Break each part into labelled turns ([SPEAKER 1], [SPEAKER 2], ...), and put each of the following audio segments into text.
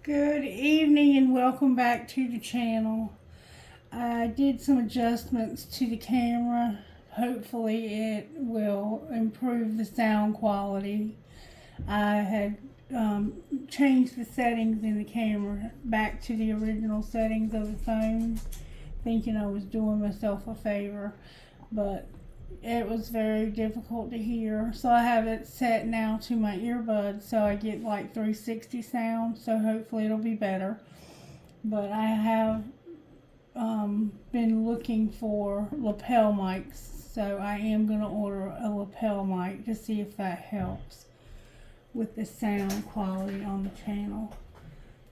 [SPEAKER 1] Good evening and welcome back to the channel. I did some adjustments to the camera. Hopefully it will improve the sound quality. I had changed the settings in the camera back to the original settings of the phone, thinking I was doing myself a favor, but it was very difficult to hear. So I have it set now to my earbuds so I get like 360 sound, so hopefully it'll be better. But I have been looking for lapel mics, so I am going to order a lapel mic to see if that helps with the sound quality on the channel.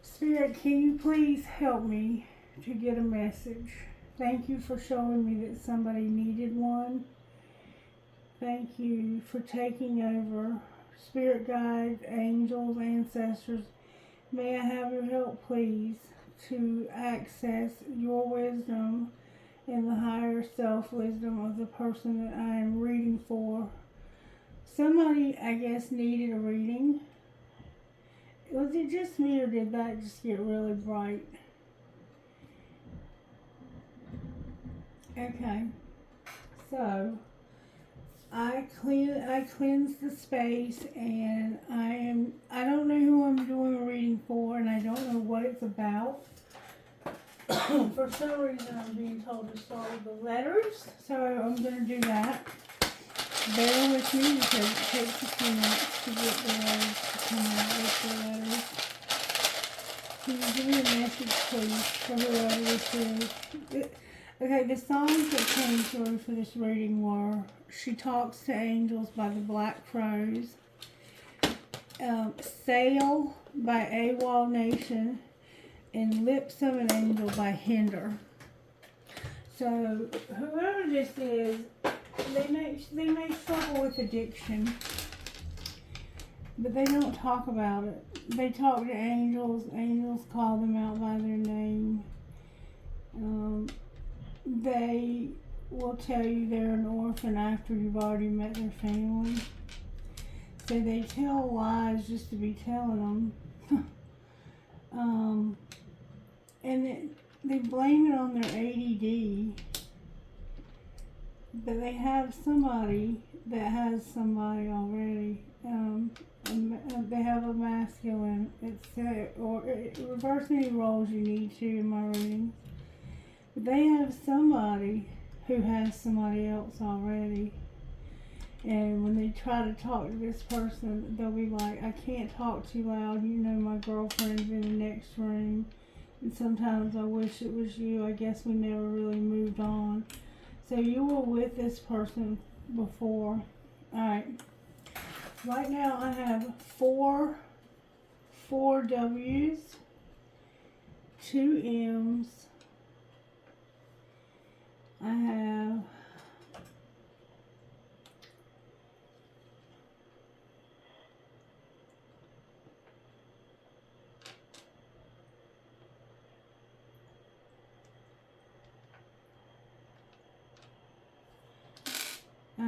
[SPEAKER 1] Spirit, can you please help me to get a message? Thank you for showing me that somebody needed one. Thank you for taking over. Spirit guides, angels, ancestors, may I have your help, please, to access your wisdom and the higher self wisdom of the person that I am reading for. Somebody, I guess, needed a reading. Was it just me, or did that just get really bright? Okay, so I cleanse the space, and I don't know who I'm doing a reading for, and I don't know what it's about. For some reason I'm being told to start with the letters, so I'm going to do that. Bear with me because it takes a few minutes to get the words to come out with the letters. Can you give me a message, please, for whoever this is? Okay, the songs that came through for this reading were She Talks to Angels by the Black Crows, Sail by AWOL Nation, and Lips of an Angel by Hinder. So, whoever this is, they may struggle with addiction, but they don't talk about it. They talk to angels. Angels call them out by their name. They will tell you they're an orphan after you've already met their family. So they tell lies just to be telling them. And they blame it on their ADD. But they have somebody that has somebody already. They have a masculine. Or reverse any roles you need to in my reading. But they have somebody who has somebody else already. And when they try to talk to this person, they'll be like, I can't talk too loud. You know my girlfriend's in the next room. And sometimes I wish it was you. I guess we never really moved on. So you were with this person before. Alright. Right now I have four W's, 2 M's. I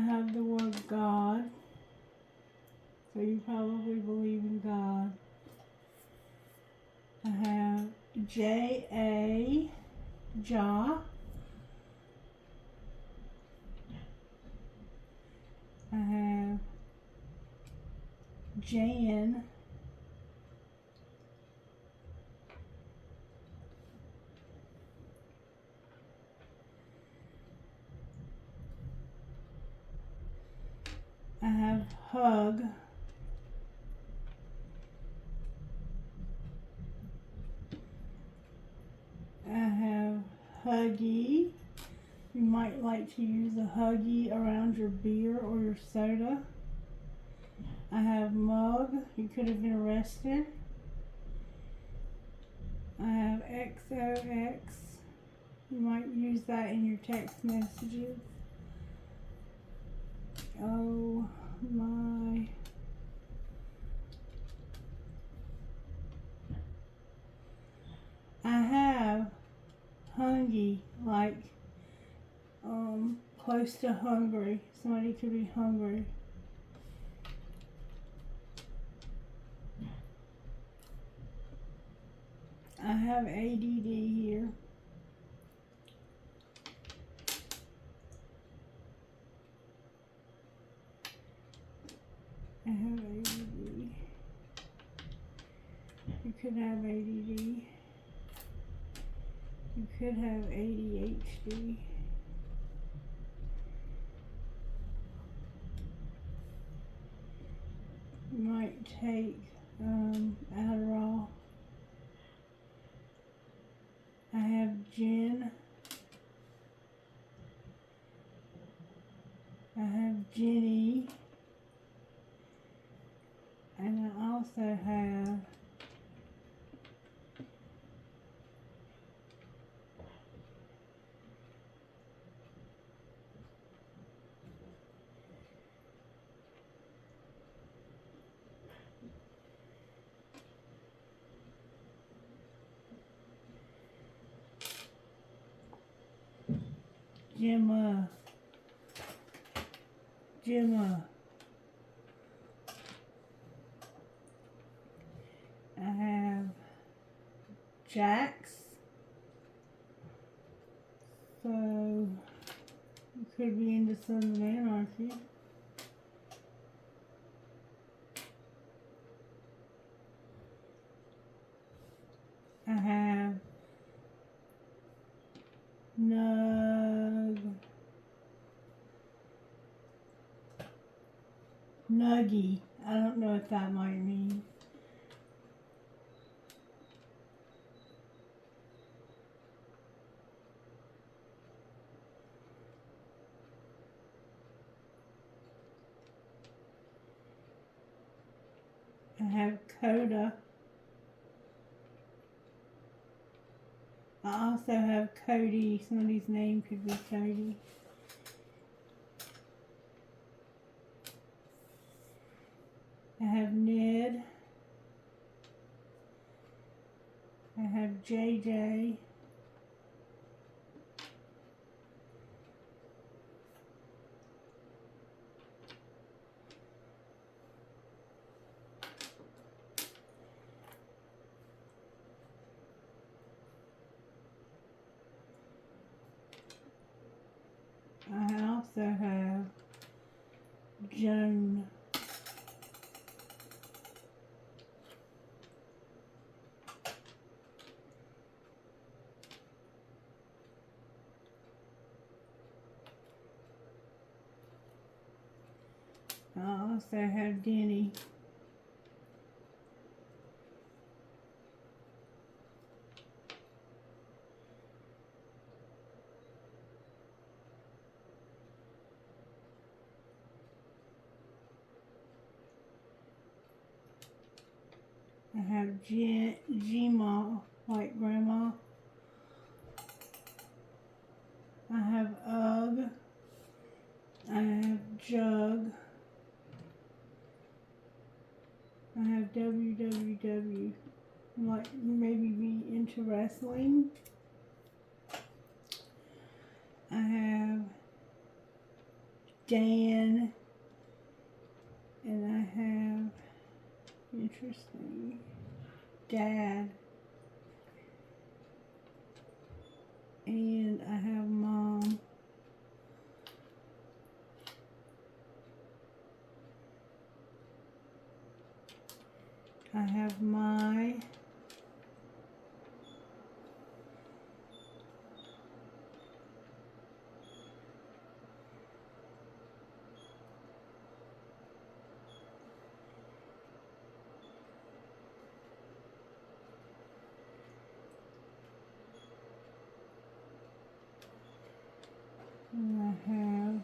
[SPEAKER 1] have the word God, so you probably believe in God. I have J-A, Jah. I have Jan. I have Hug. I have Huggy. You might like to use a Huggy around your beer or your soda. I have Mug. You could have been arrested. I have XOX. You might use that in your text messages. Oh my. I have hungry, like close to hungry. Somebody could be hungry. have ADD here. I have ADD. You could have ADD. You could have ADHD. You might take Adderall. I have Jen. I have Jenny. And I also have Gemma. I have Jax. So you could be into Sons of Anarchy. I have Nuggy. I don't know what that might mean. I have Coda. I also have Cody. Somebody's name could be Cody. I have Ned. I have JJ. I also have Joan. I also have Denny. I have Gma, like grandma. I have Ugg. I have Jug. I have WWW. Might maybe be into wrestling. I have Dan. And I have, interesting, Dad. And I have Mom. I have my. And I have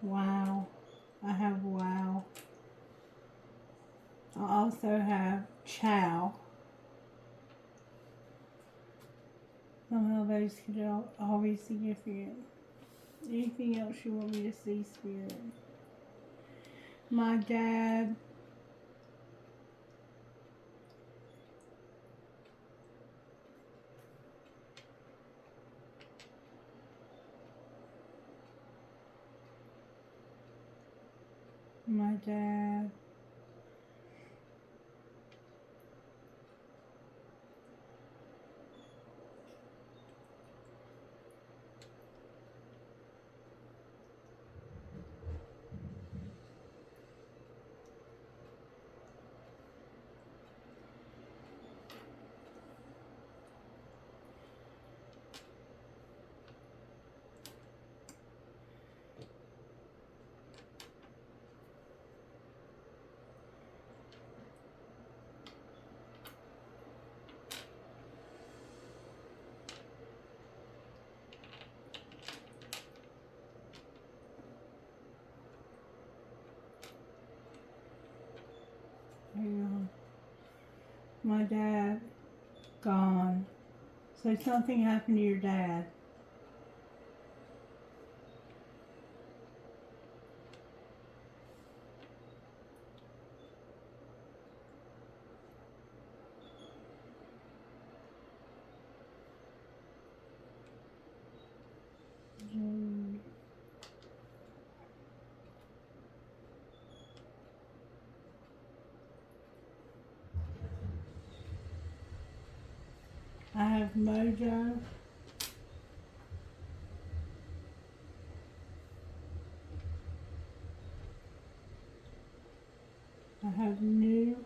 [SPEAKER 1] Wow. I have Wow. I also have Chow. Somehow those could all be significant. Anything else you want me to see, Spirit? My dad. My dad. my dad gone. So something happened to your dad. I have Mojo. I have New.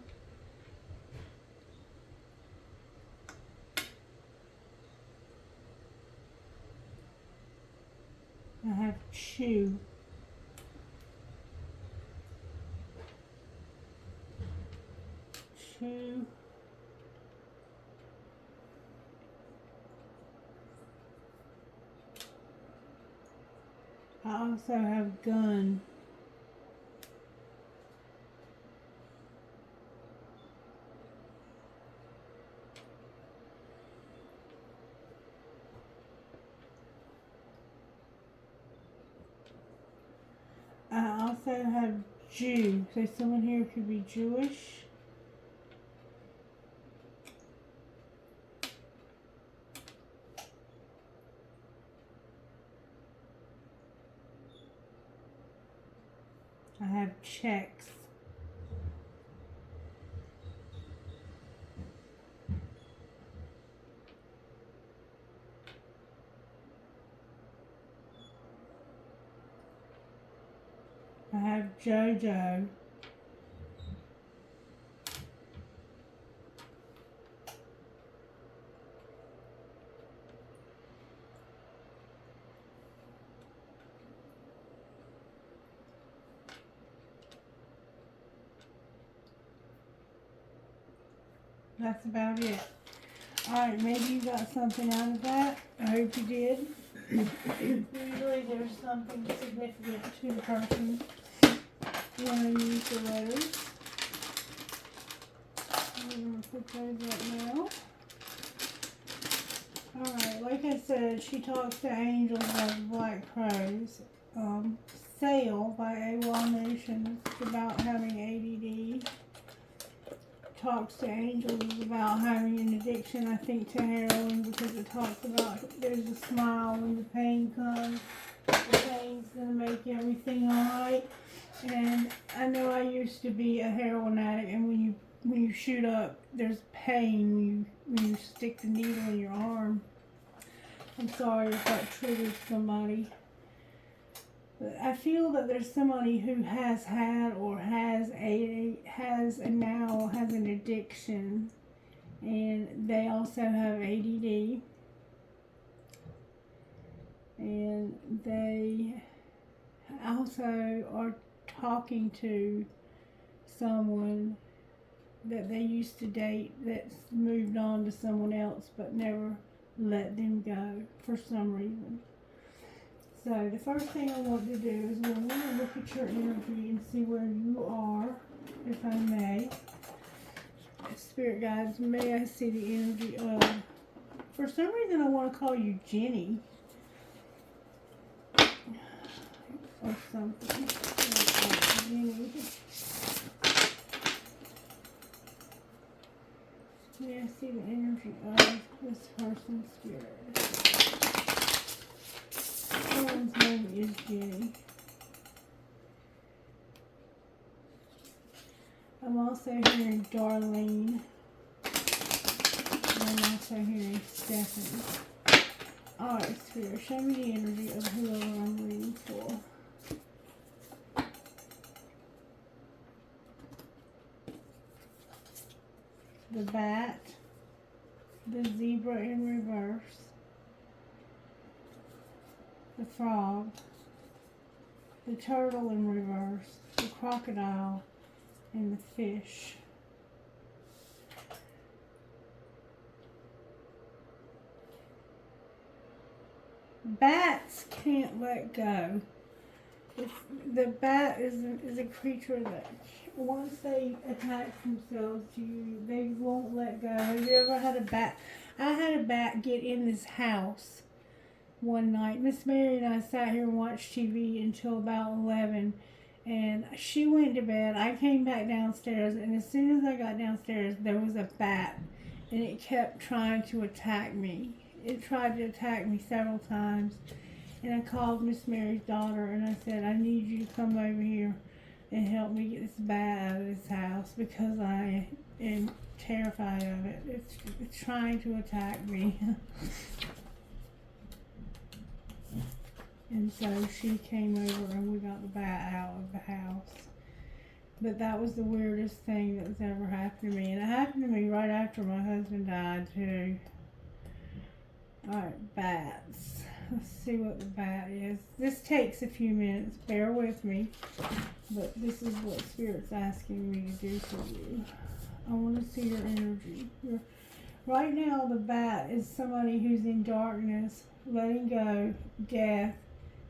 [SPEAKER 1] I have Chew. Chew. I also have Gun. I also have Jew. So someone here could be Jewish. I have Checks. I have Jojo. That's about it. Alright, maybe you got something out of that. I hope you did. Usually there's something significant to the person when I use the letters. I'm going to put those up now. Alright, like I said, she talks to angels like black crows. Sail by AWOL Nation is about having ADD. Talks to angels is about having an addiction, I think, to heroin, because it talks about there's a smile when the pain comes. The pain's gonna make everything alright. And I know I used to be a heroin addict, and when you shoot up, there's pain when you stick the needle in your arm. I'm sorry if that triggers somebody. But I feel that there's somebody who has had or has and now has an addiction, and they also have ADD, and they also are talking to someone that they used to date that's moved on to someone else but never let them go for some reason. So the first thing I want to do is we're going to look at your energy and see where you are, if I may. Spirit guides, may I see the energy of... For some reason I want to call you Jenny. Or something. Jenny. May I see the energy of this person's spirit? Someone's name is Jenny. I'm also hearing Darlene. And I'm also hearing Stephanie. Alright, Spirit, show me the energy of whoever I'm reading for. The bat, the zebra in reverse, the frog, the turtle in reverse, the crocodile, and the fish. Bats can't let go. The bat is a creature that once they attach themselves to you, they won't let go. Have you ever had a bat? I had a bat get in this house one night. Miss Mary and I sat here and watched TV until about 11, and she went to bed. I came back downstairs, and as soon as I got downstairs, there was a bat, and it kept trying to attack me. It tried to attack me several times. And I called Miss Mary's daughter and I said, I need you to come over here and help me get this bat out of this house because I am terrified of it. It's trying to attack me. And so she came over and we got the bat out of the house. But that was the weirdest thing that's ever happened to me. And it happened to me right after my husband died too. Alright, bats. Let's see what the bat is. This takes a few minutes. Bear with me. But this is what Spirit's asking me to do for you. I want to see your energy. Right now, the bat is somebody who's in darkness, letting go, death,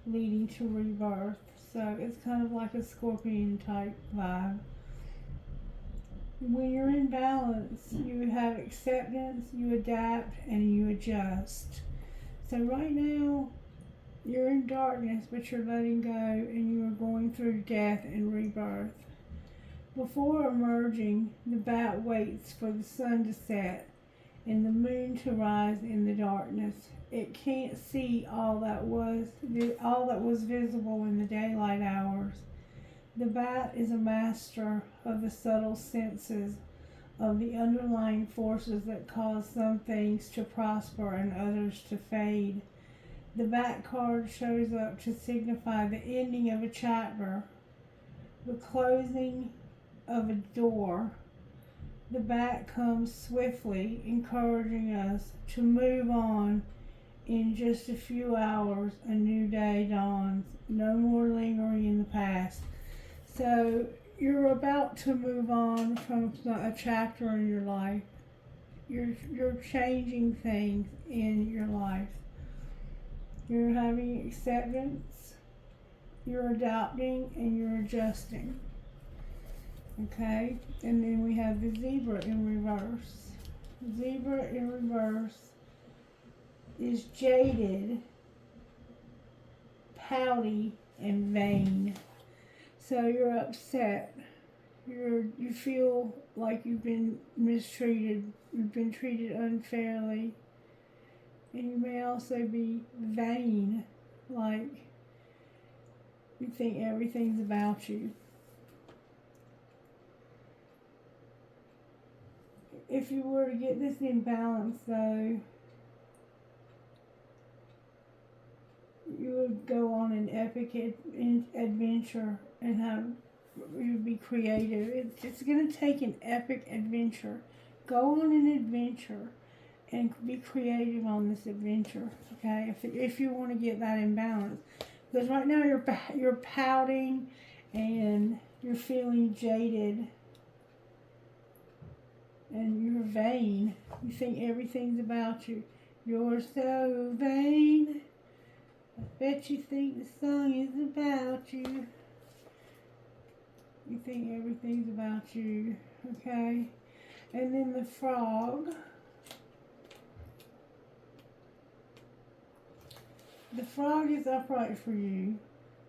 [SPEAKER 1] leading to rebirth. So it's kind of like a scorpion type vibe. When you're in balance, you have acceptance, you adapt, and you adjust. So right now, you're in darkness, but you're letting go, and you are going through death and rebirth. Before emerging, the bat waits for the sun to set and the moon to rise in the darkness. It can't see all that was visible in the daylight hours. The bat is a master of the subtle senses of the underlying forces that cause some things to prosper and others to fade. The bat card shows up to signify the ending of a chapter, the closing of a door. The bat comes swiftly, encouraging us to move on. In just a few hours, a new day dawns. No more lingering in the past. So you're about to move on from a chapter in your life. You're changing things in your life. You're having acceptance, you're adapting, and you're adjusting. Okay? And then we have the zebra in reverse. Zebra in reverse is jaded, pouty, and vain. So you're upset. You feel like you've been mistreated. You've been treated unfairly. And you may also be vain, like you think everything's about you. If you were to get this in balance, though, you would go on an epic adventure and you would be creative. It's going to take an epic adventure. Go on an adventure and be creative on this adventure, okay? If you want to get that in balance, because right now you're pouting and you're feeling jaded and you're vain. You think everything's about you. You're so vain. I bet you think the song is about you. You think everything's about you, okay? And then the frog. The frog is upright for you.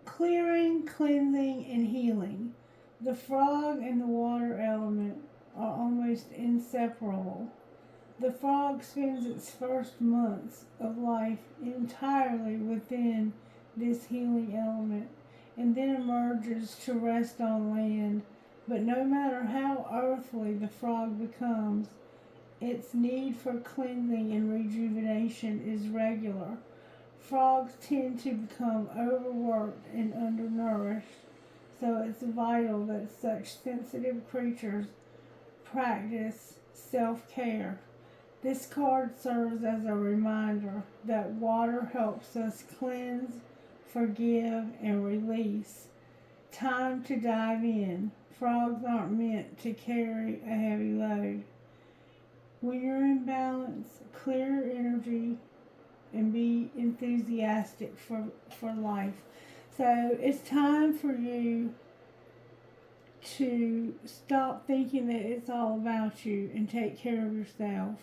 [SPEAKER 1] Clearing, cleansing, and healing. The frog and the water element are almost inseparable. The frog spends its first months of life entirely within this healing element and then emerges to rest on land. But no matter how earthly the frog becomes, its need for cleansing and rejuvenation is regular. Frogs tend to become overworked and undernourished, so it's vital that such sensitive creatures practice self-care. This card serves as a reminder that water helps us cleanse, forgive, and release. Time to dive in. Frogs aren't meant to carry a heavy load. When you're in balance, clear your energy and be enthusiastic for life. So it's time for you to stop thinking that it's all about you and take care of yourself.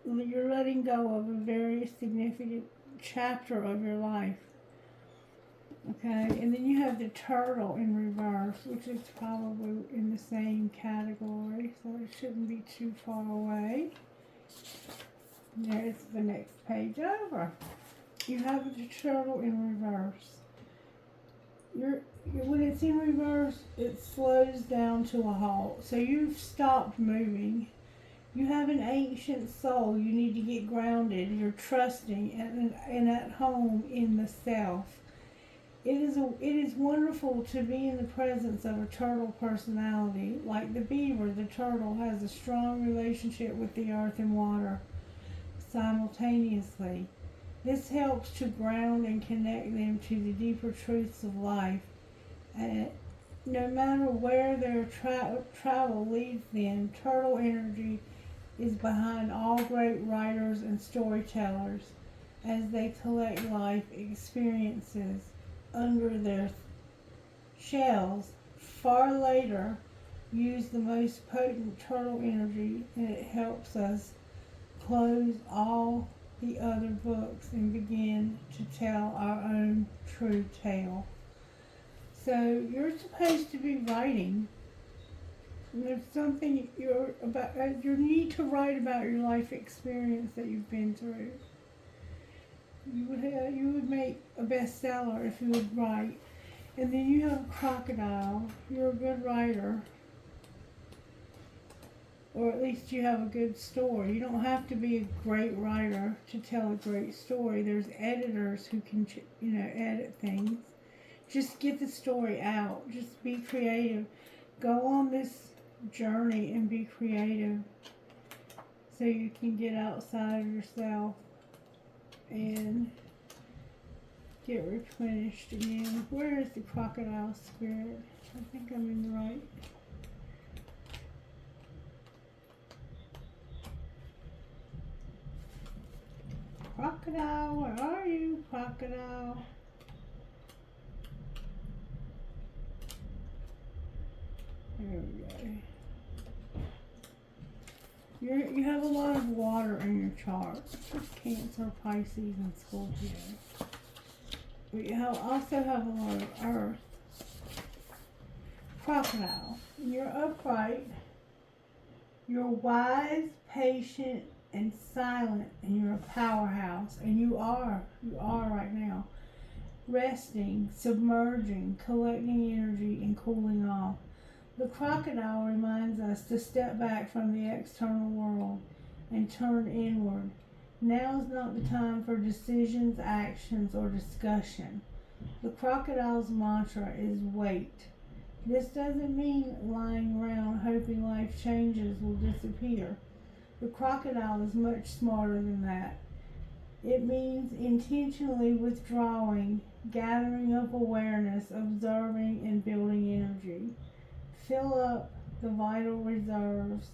[SPEAKER 1] You're letting go of a very significant chapter of your life. Okay, and then you have the turtle in reverse, which is probably in the same category, so it shouldn't be too far away. There's the next page over. You have the turtle in reverse. When it's in reverse, it slows down to a halt. So you've stopped moving. You have an ancient soul. You need to get grounded. You're trusting and at home in the self. It is wonderful to be in the presence of a turtle personality. Like the beaver, the turtle has a strong relationship with the earth and water simultaneously. This helps to ground and connect them to the deeper truths of life. No matter where their travel leads them, turtle energy is behind all great writers and storytellers as they collect life experiences under their shells. Far later, use the most potent turtle energy, and it helps us close all the other books and begin to tell our own true tale. So you're supposed to be writing. There's something you need to write about your life experience that you've been through. You would make a bestseller if you would write. And then you have a crocodile. You're a good writer. Or at least you have a good story. You don't have to be a great writer to tell a great story. There's editors who can, edit things. Just get the story out. Just be creative. Go on this journey and be creative so you can get outside of yourself and get replenished again. Where is the crocodile spirit? I think I'm in the right. Crocodile, where are you, crocodile? There we go. You have a lot of water in your chart. Cancer, Pisces, and Scorpio. But you also have a lot of Earth. Crocodile. You're upright. You're wise, patient, and silent, and you're a powerhouse. And you are right now. Resting, submerging, collecting energy, and cooling off. The crocodile reminds us to step back from the external world and turn inward. Now is not the time for decisions, actions, or discussion. The crocodile's mantra is wait. This doesn't mean lying around hoping life changes will disappear. The crocodile is much smarter than that. It means intentionally withdrawing, gathering up awareness, observing, and building energy. Fill up the vital reserves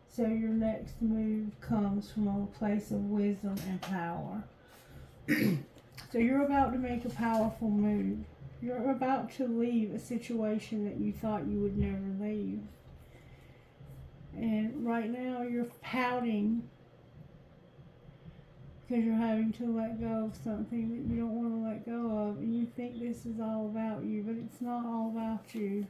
[SPEAKER 1] so your next move comes from a place of wisdom and power. So you're about to make a powerful move. You're about to leave a situation that you thought you would never leave. And right now you're pouting because you're having to let go of something that you don't want to let go of. And you think this is all about you, but it's not all about you.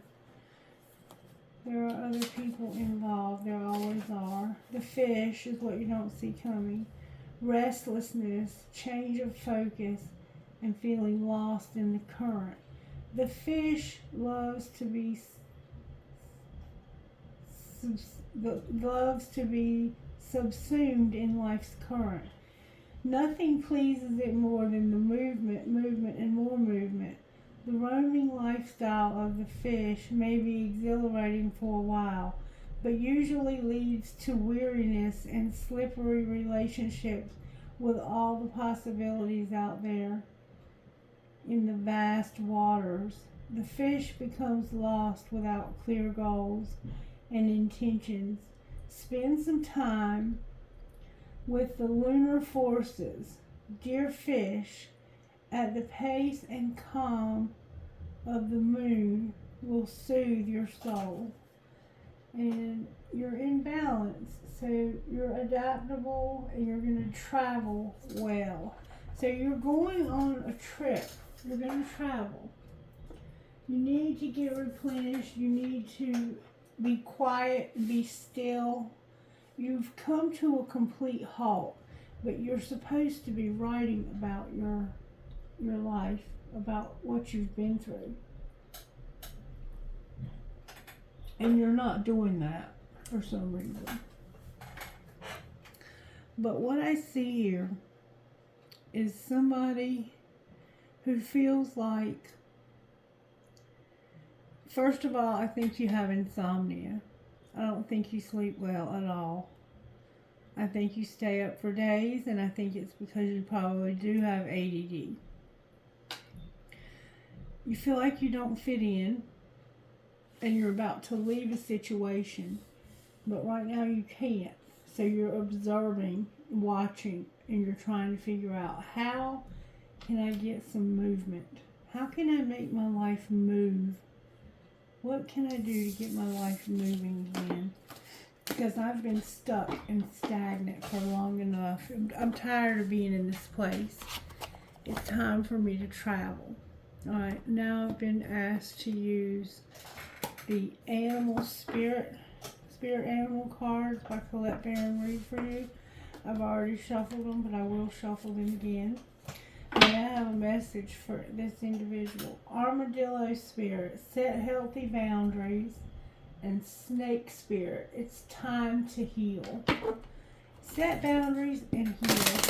[SPEAKER 1] There are other people involved. There always are. The fish is what you don't see coming. Restlessness, change of focus, and feeling lost in the current. The fish loves to be subsumed in life's current. Nothing pleases it more than the movement, and more movement. The roaming lifestyle of the fish may be exhilarating for a while, but usually leads to weariness and slippery relationships with all the possibilities out there in the vast waters. The fish becomes lost without clear goals and intentions. Spend some time with the lunar forces, dear fish, at the pace and calm of the moon will soothe your soul. And you're in balance, so you're adaptable and you're going to travel well. So you're going on a trip. You're going to travel. You need to get replenished. You need to be quiet, be still. You've come to a complete halt, but you're supposed to be writing about your life, about what you've been through. And you're not doing that for some reason. But what I see here is somebody who feels like, first of all, I think you have insomnia. I don't think you sleep well at all. I think you stay up for days, and I think it's because you probably do have ADD. You feel like you don't fit in, and you're about to leave a situation, but right now you can't. So you're observing, watching, and you're trying to figure out, how can I get some movement? How can I make my life move? What can I do to get my life moving again? Because I've been stuck and stagnant for long enough. I'm tired of being in this place. It's time for me to travel. Alright, now I've been asked to use the animal spirit animal cards by Colette Baron Reed for you. I've already shuffled them, but I will shuffle them again. And I have a message for this individual. Armadillo spirit, set healthy boundaries. And snake spirit, it's time to heal. Set boundaries and heal.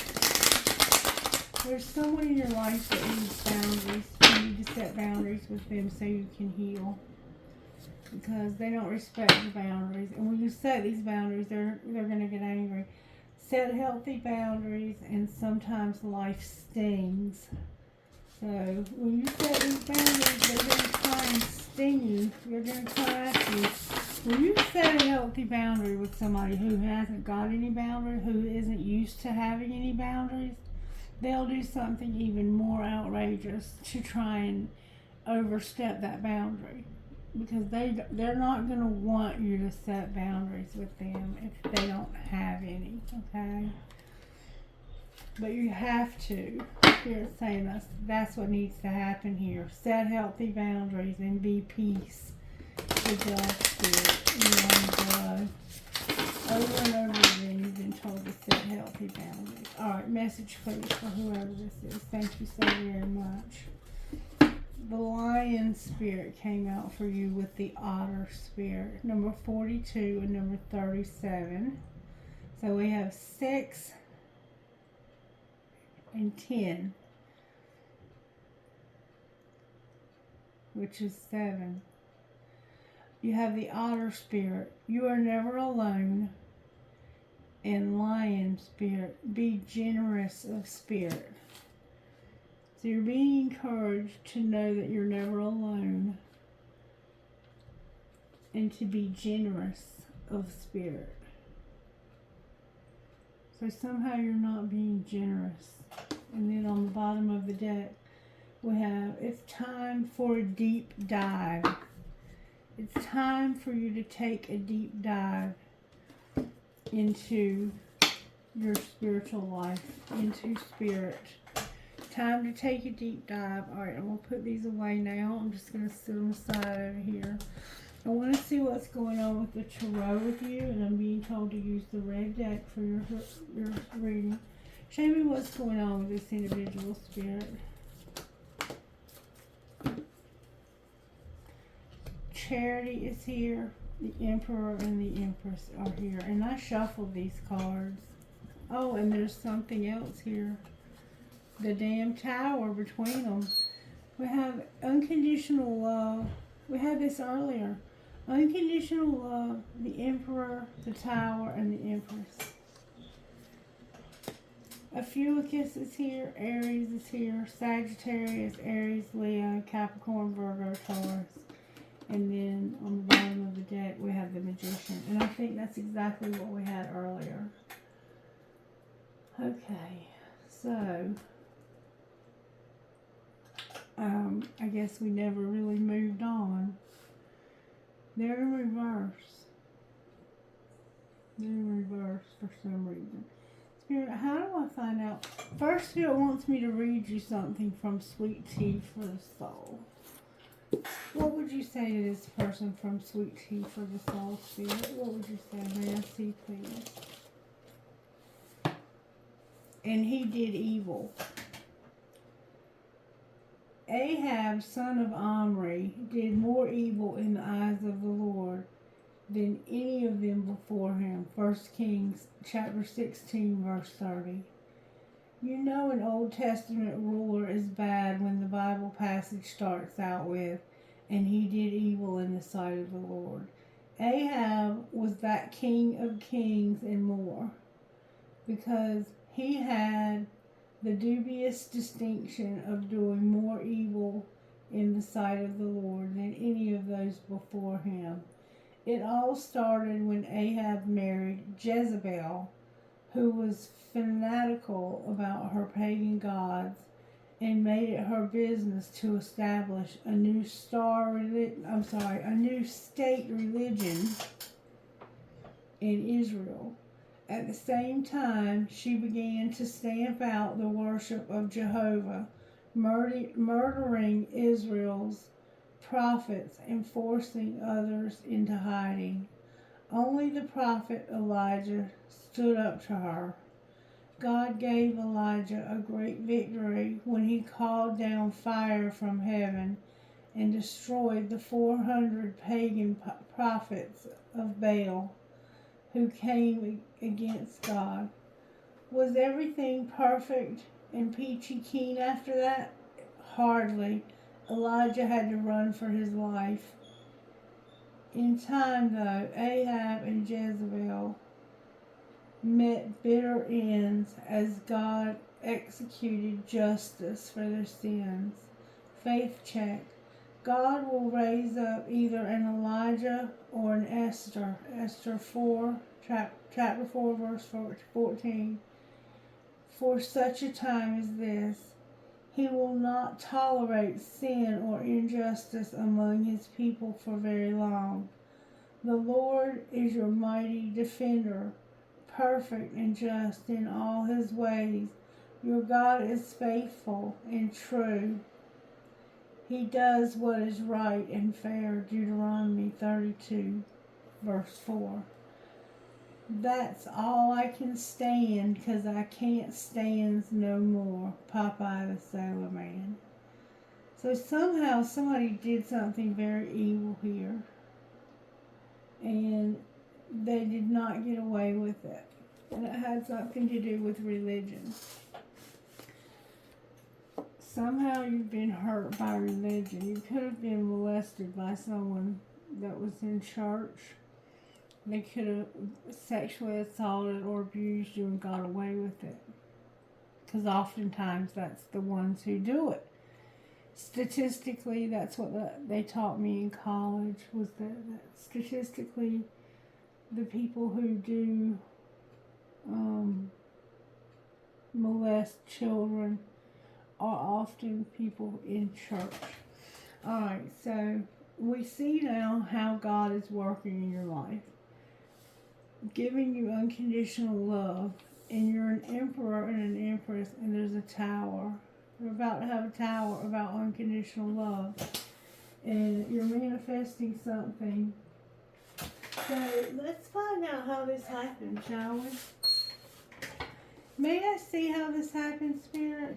[SPEAKER 1] There's someone in your life that needs boundaries. You need to set boundaries with them so you can heal. Because they don't respect the boundaries. And when you set these boundaries, they're going to get angry. Set healthy boundaries, and sometimes life stings. So when you set these boundaries, they're going to try and sting you. They're going to come at you. When you set a healthy boundary with somebody who hasn't got any boundaries, who isn't used to having any boundaries, they'll do something even more outrageous to try and overstep that boundary. Because they're not going to want you to set boundaries with them if they don't have any, okay? But you have to. Spirit's saying that's what needs to happen here. Set healthy boundaries and be peace. Good job, Spirit. And over and over again, you've been told to set healthy boundaries. Alright, message please for whoever this is. Thank you so very much. The lion spirit came out for you with the otter spirit. Number 42 and number 37. So we have 6 and 10, which is 7. You have the otter spirit. You are never alone. And lion spirit. Be generous of spirit. So you're being encouraged to know that you're never alone. And to be generous of spirit. So somehow you're not being generous. And then on the bottom of the deck, we have, it's time for a deep dive. It's time for you to take a deep dive into your spiritual life, into spirit. Time to take a deep dive. Alright, I'm going to put these away now. I'm just going to sit them aside over here. I want to see what's going on with the tarot with you, and I'm being told to use the red deck for your reading. Show me what's going on with this individual spirit. Charity is here. The Emperor and the Empress are here. And I shuffled these cards. Oh, and there's something else here. The damn Tower between them. We have unconditional love. We had this earlier. Unconditional love, the Emperor, the Tower, and the Empress. Ophiuchus is here, Aries is here, Sagittarius, Aries, Leo, Capricorn, Virgo, Taurus. And then on the bottom of the deck, we have the Magician. And I think that's exactly what we had earlier. Okay, so I guess we never really moved on. They're in reverse. They're in reverse for some reason. Spirit, how do I find out? First, Spirit wants me to read you something from Sweet Tea for the Soul. What would you say to this person from Sweet Tea for the Soul, Spirit? What would you say? May I see, please? And he did evil. Ahab, son of Omri, did more evil in the eyes of the Lord than any of them before him. 1 Kings chapter 16, verse 30. You know an Old Testament ruler is bad when the Bible passage starts out with, and he did evil in the sight of the Lord. Ahab was that king of kings and more, because he had the dubious distinction of doing more evil in the sight of the Lord than any of those before him. It all started when Ahab married Jezebel, who was fanatical about her pagan gods and made it her business to establish a new a new state religion in Israel. At the same time, she began to stamp out the worship of Jehovah, murdering Israel's prophets and forcing others into hiding. Only the prophet Elijah stood up to her. God gave Elijah a great victory when he called down fire from heaven and destroyed the 400 pagan prophets of Baal who came against God. Was everything perfect and peachy keen after that? Hardly. Elijah had to run for his life. In time, though, Ahab and Jezebel met bitter ends as God executed justice for their sins. Faith check. God will raise up either an Elijah or an Esther. Esther 4, chapter 4, verse 14. For such a time as this, he will not tolerate sin or injustice among his people for very long. The Lord is your mighty defender, perfect and just in all his ways. Your God is faithful and true. He does what is right and fair. Deuteronomy 32, verse 4. That's all I can stand, 'cause I can't stand no more. Popeye the Sailor Man. So somehow somebody did something very evil here, and they did not get away with it. And it had something to do with religion. Somehow you've been hurt by religion. You could have been molested by someone that was in church. They could have sexually assaulted or abused you and got away with it. Because oftentimes that's the ones who do it. Statistically, that's what they taught me in college, was that statistically the people who do molest children are often people in church. Alright, so we see now how God is working in your life, giving you unconditional love, and you're an emperor and an empress, and there's a tower. You're about to have a tower about unconditional love, and you're manifesting something. So let's find out how this happened, shall we? May I see how this happened, Spirit?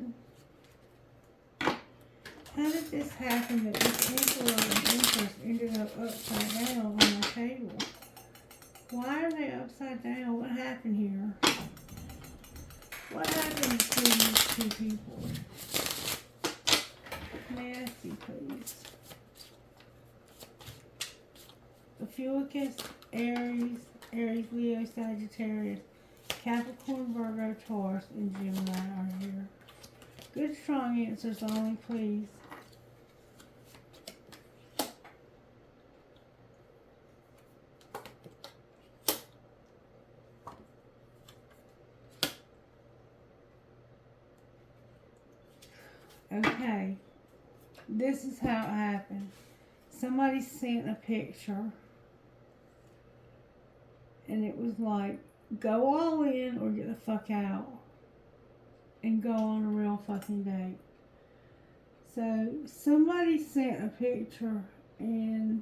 [SPEAKER 1] How did this happen that this emperor and empress ended up upside down on my table? Why are they upside down? What happened here? What happened between these two people? May I see, please? Ophiuchus, Aries, Leo, Sagittarius, Capricorn, Virgo, Taurus, and Gemini are here. Good, strong answers only, please. Okay. this is how it happened. Somebody sent a picture, and it was like, go all in or get the fuck out and go on a real fucking date. So somebody sent a picture, and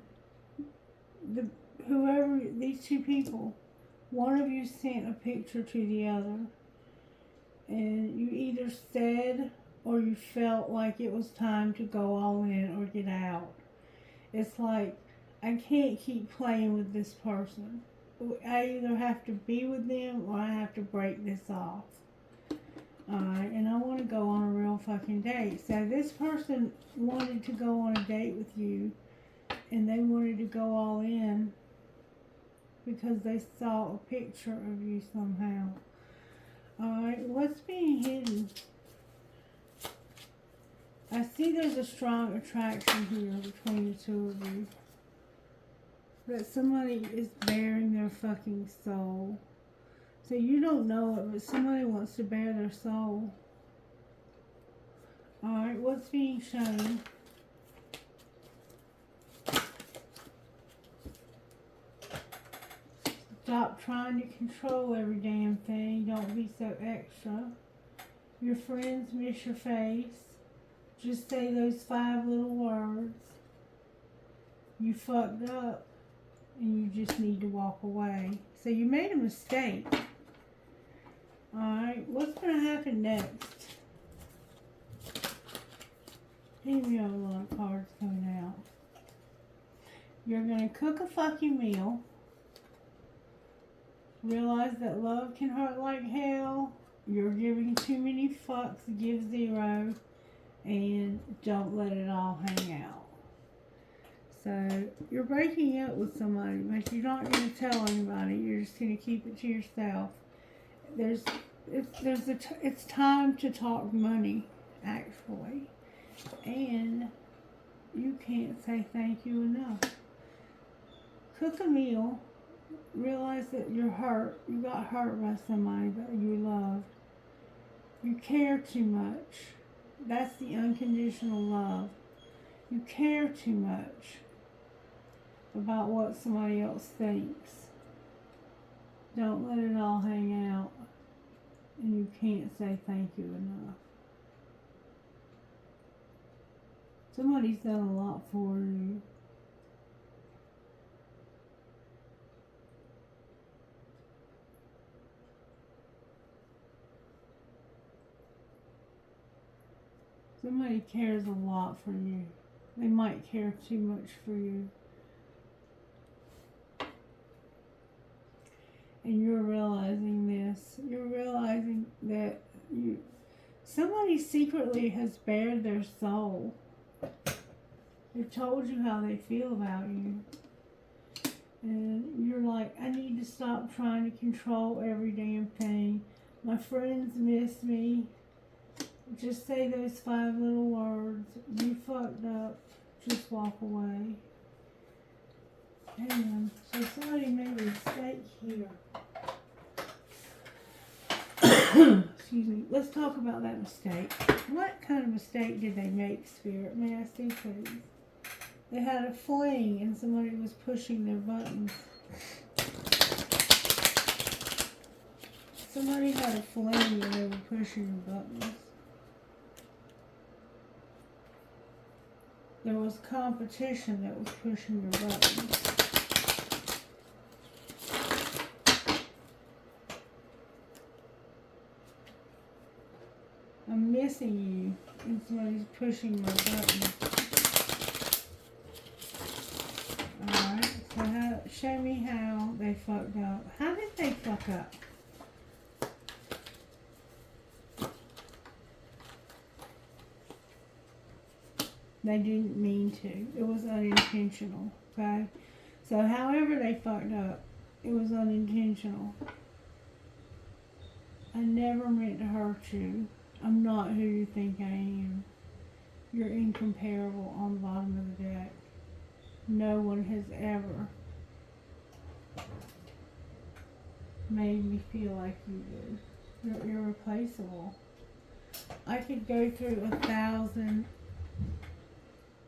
[SPEAKER 1] whoever, these two people, one of you sent a picture to the other, and you either said or you felt like it was time to go all in or get out. It's like, I can't keep playing with this person. I either have to be with them or I have to break this off. Alright, and I want to go on a real fucking date. So this person wanted to go on a date with you, and they wanted to go all in because they saw a picture of you somehow. Alright, what's being hidden? I see there's a strong attraction here between the two of you. That somebody is bearing their fucking soul. So you don't know it, but somebody wants to bear their soul. Alright, what's being shown? Stop trying to control every damn thing. Don't be so extra. Your friends miss your face. Just say those 5 little words. You fucked up, and you just need to walk away. So you made a mistake. Alright, what's going to happen next? Here we have a lot of cards coming out. You're going to cook a fucking meal. Realize that love can hurt like hell. You're giving too many fucks, give 0. And don't let it all hang out. So, you're breaking up with somebody, but you're not going to tell anybody. You're just going to keep it to yourself. It's time to talk money, actually. And you can't say thank you enough. Cook a meal. Realize that you're hurt. You got hurt by somebody that you loved. You care too much. That's the unconditional love. You care too much about what somebody else thinks. Don't let it all hang out. And you can't say thank you enough. Somebody's done a lot for you. Somebody cares a lot for you. They might care too much for you. And you're realizing this. You're realizing that somebody secretly has bared their soul. They've told you how they feel about you. And you're like, I need to stop trying to control every damn thing. My friends miss me. Just say those 5 little words. You fucked up. Just walk away. And so somebody made a mistake here. Excuse me. Let's talk about that mistake. What kind of mistake did they make, Spirit? May I see, please? They had a fling and somebody was pushing their buttons. Somebody had a fling and they were pushing the buttons. There was competition that was pushing your buttons. I'm missing you, and somebody's pushing my buttons. Alright, so show me how they fucked up. How did they fuck up? They didn't mean to. It was unintentional, okay? So however they fucked up, it was unintentional. I never meant to hurt you. I'm not who you think I am. You're incomparable on the bottom of the deck. No one has ever made me feel like you did. You're irreplaceable. I could go through 1,000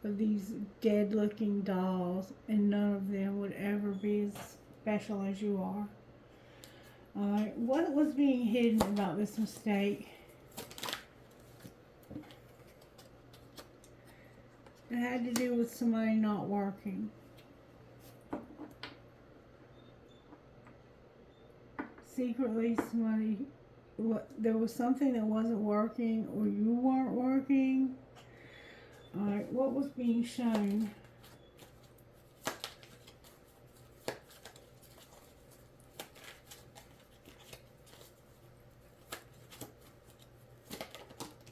[SPEAKER 1] of these dead looking dolls, and none of them would ever be as special as you are. Alright, what was being hidden about this mistake? It had to do with somebody not working. Secretly, there was something that wasn't working, or you weren't working. Alright, what was being shown?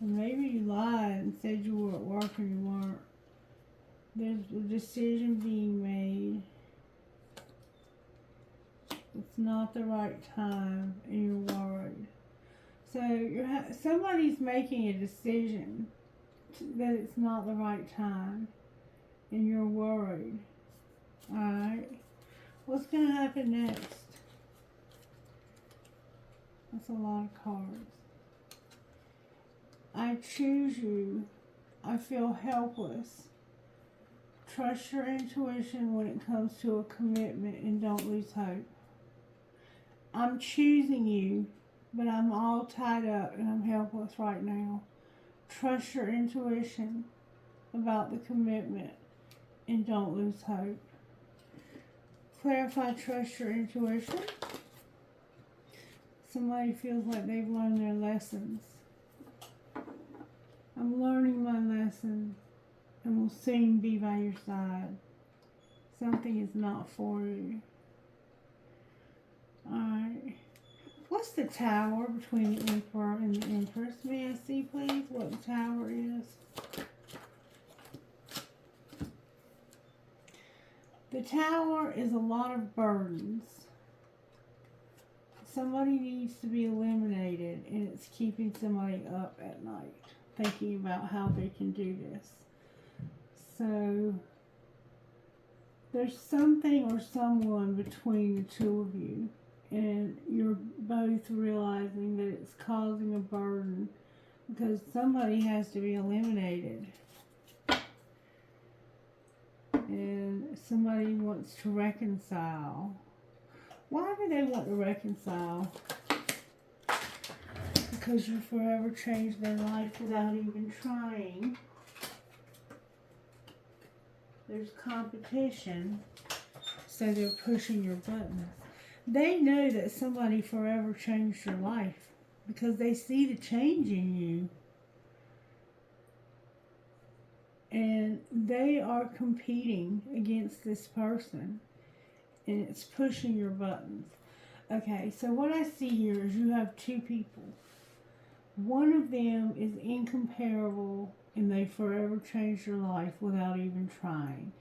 [SPEAKER 1] Maybe you lied and said you were at work and you weren't. There's a decision being made. It's not the right time and you're worried. So somebody's making a decision that it's not the right time and you're worried. Alright. What's going to happen next? That's a lot of cards. I choose you. I feel helpless. Trust your intuition when it comes to a commitment and don't lose hope. I'm choosing you, but I'm all tied up and I'm helpless right now. Trust your intuition about the commitment and don't lose hope. Clarify, trust your intuition. Somebody feels like they've learned their lessons. I'm learning my lesson and will soon be by your side. Something is not for you. Alright. What's the tower between the Emperor and the Empress? May I see, please, what the tower is? The tower is a lot of burdens. Somebody needs to be eliminated, and it's keeping somebody up at night, thinking about how they can do this. So, there's something or someone between the two of you, and you're both realizing that it's causing a burden because somebody has to be eliminated. And somebody wants to reconcile. Why do they want to reconcile? Because you forever changed their life without even trying. There's competition, so they're pushing your buttons. They know that somebody forever changed your life because they see the change in you. And they are competing against this person. And it's pushing your buttons. Okay, so what I see here is you have two people. One of them is incomparable and they forever changed your life without even trying.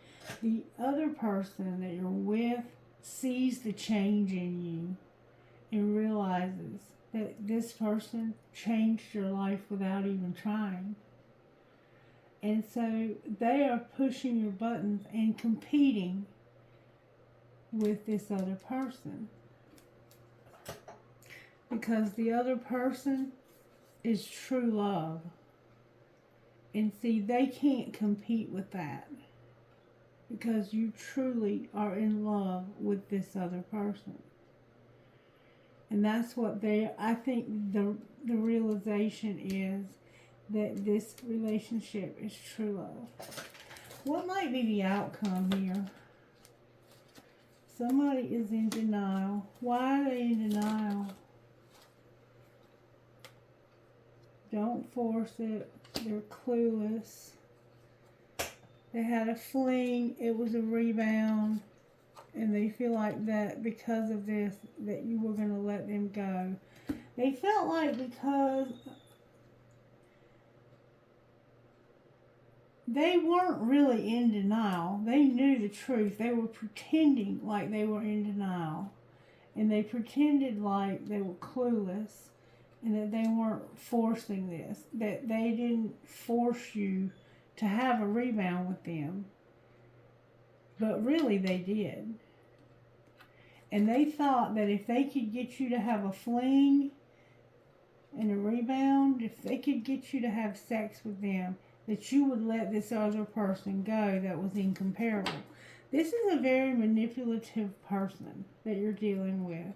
[SPEAKER 1] The other person that you're with sees the change in you and realizes that this person changed your life without even trying. And so they are pushing your buttons and competing with this other person. Because the other person is true love. And see, they can't compete with that. Because you truly are in love with this other person. And that's what I think the realization is that this relationship is true love. What might be the outcome here? Somebody is in denial. Why are they in denial? Don't force it. They're clueless. They had a fling. It was a rebound. And they feel like that because of this, that you were going to let them go. They felt like because they weren't really in denial. They knew the truth. They were pretending like they were in denial. And they pretended like they were clueless and that they weren't forcing this. That they didn't force you to have a rebound with them. But really they did. And they thought that if they could get you to have a fling and a rebound, if they could get you to have sex with them, that you would let this other person go that was incomparable. This is a very manipulative person that you're dealing with.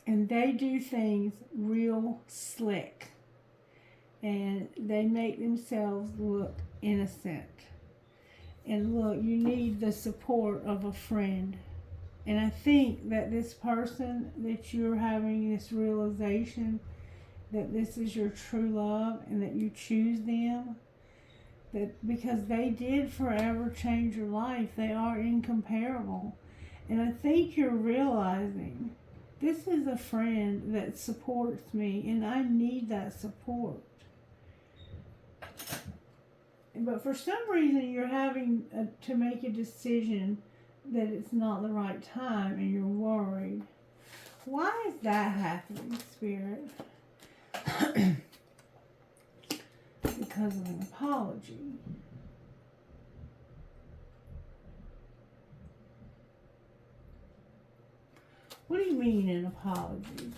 [SPEAKER 1] And they do things real slick. And they make themselves look innocent. And look, you need the support of a friend. And I think that this person that you're having this realization that this is your true love and that you choose them, that because they did forever change your life, they are incomparable. And I think you're realizing this is a friend that supports me and I need that support. But for some reason you're having to make a decision that it's not the right time and you're worried. Why is that happening, Spirit? Because of an apology. What do you mean an apology?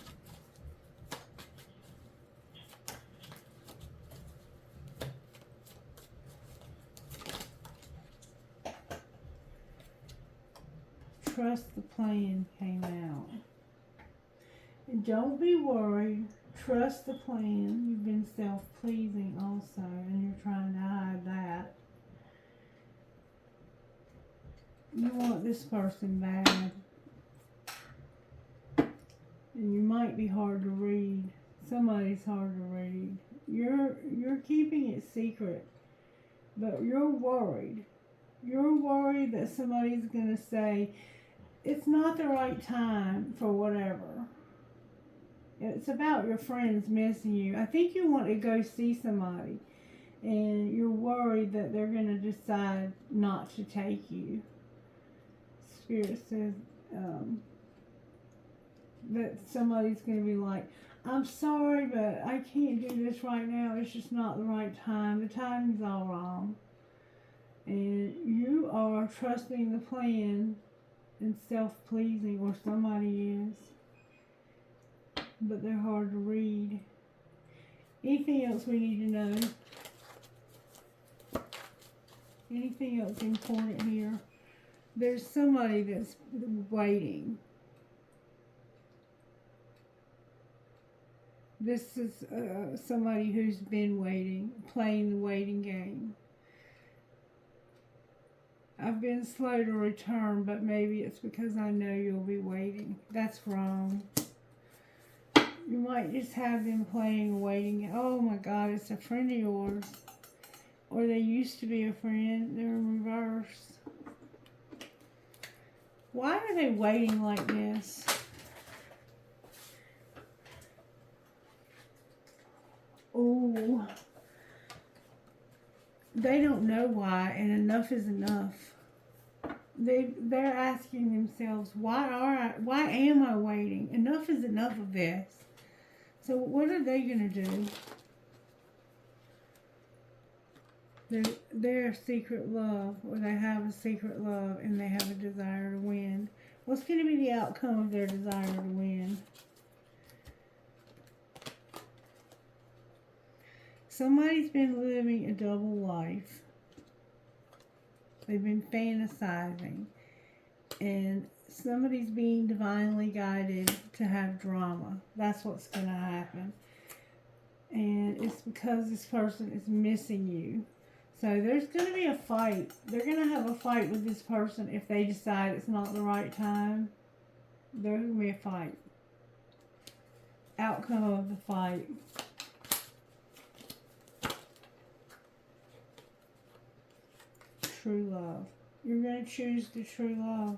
[SPEAKER 1] Trust the plan came out. And don't be worried. Trust the plan. You've been self-pleasing also, and you're trying to hide that. You want this person bad. And you might be hard to read. Somebody's hard to read. You're keeping it secret. But you're worried. You're worried that somebody's going to say, it's not the right time for whatever. It's about your friends missing you. I think you want to go see somebody. And you're worried that they're going to decide not to take you. Spirit says that somebody's going to be like, I'm sorry, but I can't do this right now. It's just not the right time. The timing's all wrong. And you are trusting the plan and self-pleasing, or somebody is. But they're hard to read. Anything else we need to know? Anything else important here? There's somebody that's waiting. This is somebody who's been waiting, playing the waiting game. I've been slow to return, but maybe it's because I know you'll be waiting. That's wrong. You might just have them playing a waiting game. Oh my God, it's a friend of yours. Or they used to be a friend. They're in reverse. Why are they waiting like this? Oh, they don't know why, and enough is enough. They're asking themselves, why am I waiting? Enough is enough of this. So what are they gonna do? They're a secret love, or they have a secret love, and they have a desire to win. What's gonna be the outcome of their desire to win? Somebody's been living a double life. They've been fantasizing. And somebody's being divinely guided to have drama. That's what's going to happen. And it's because this person is missing you. So there's going to be a fight. They're going to have a fight with this person if they decide it's not the right time. There's going to be a fight. Outcome of the fight. True love. You're going to choose the true love.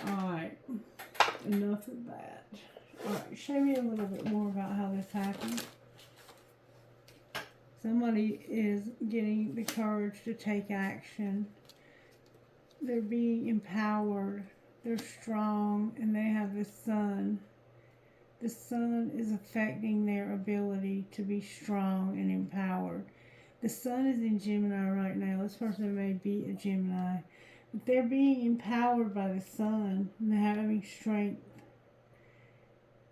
[SPEAKER 1] Alright. Enough of that. Alright, show me a little bit more about how this happened. Somebody is getting the courage to take action. They're being empowered. They're strong, and they have the sun. The sun is affecting their ability to be strong and empowered. The sun is in Gemini right now. This person may be a Gemini. But they're being empowered by the sun, and they're having strength.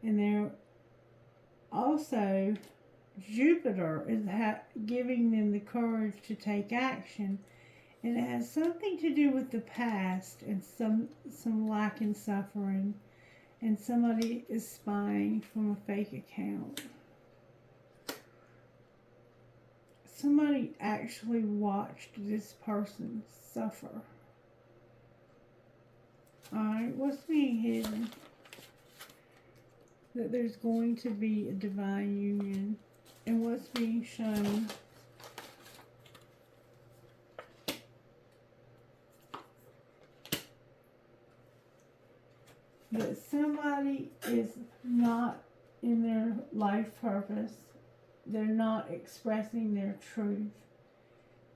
[SPEAKER 1] And they're also, Jupiter is giving them the courage to take action. And it has something to do with the past and some lack and suffering. And somebody is spying from a fake account. Somebody actually watched this person suffer. Alright, what's being hidden? That there's going to be a divine union. And what's being shown? That somebody is not in their life purpose. They're not expressing their truth.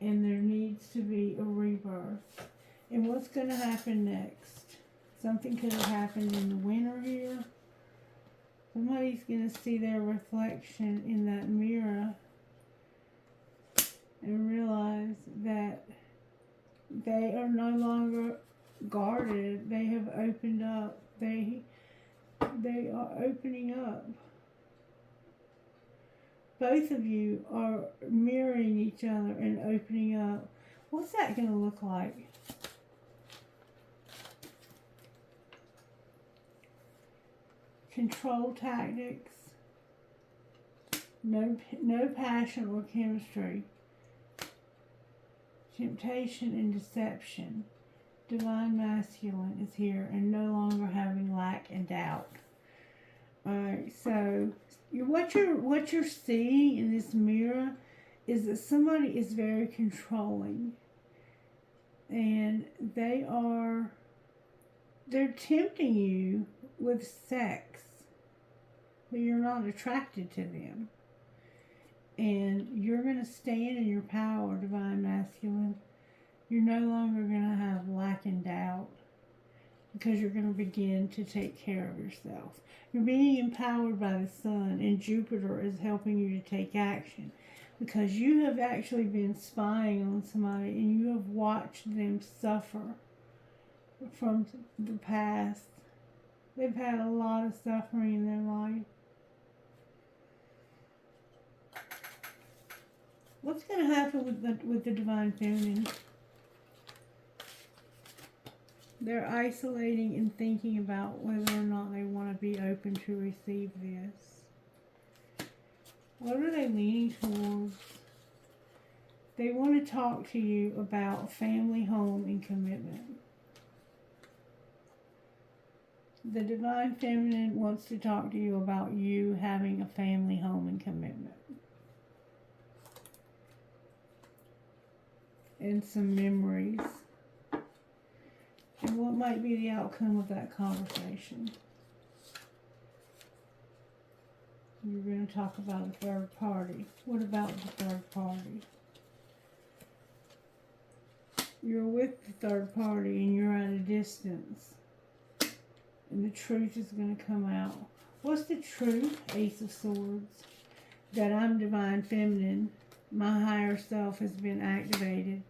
[SPEAKER 1] And there needs to be a rebirth. And what's going to happen next? Something could have happened in the winter here. Somebody's going to see their reflection in that mirror and realize that they are no longer guarded. They have opened up. They are opening up. Both of you are mirroring each other and opening up. What's that going to look like? Control tactics. No passion or chemistry. Temptation and deception. Divine masculine is here and no longer having lack and doubt. Alright, so what you're seeing in this mirror is that somebody is very controlling. And they're tempting you with sex, but you're not attracted to them. And you're going to stand in your power, divine masculine. You're no longer going to have lack and doubt because you're going to begin to take care of yourself. You're being empowered by the sun, and Jupiter is helping you to take action because you have actually been spying on somebody and you have watched them suffer from the past. They've had a lot of suffering in their life. What's going to happen with the divine feminine? They're isolating and thinking about whether or not they want to be open to receive this. What are they leaning towards? They want to talk to you about family, home, and commitment. The divine feminine wants to talk to you about you having a family, home, and commitment. And some memories. And what might be the outcome of that conversation? You're going to talk about a third party. What about the third party? You're with the third party and you're at a distance. And the truth is going to come out. What's the truth? Ace of Swords. That I'm divine feminine. My higher self has been activated.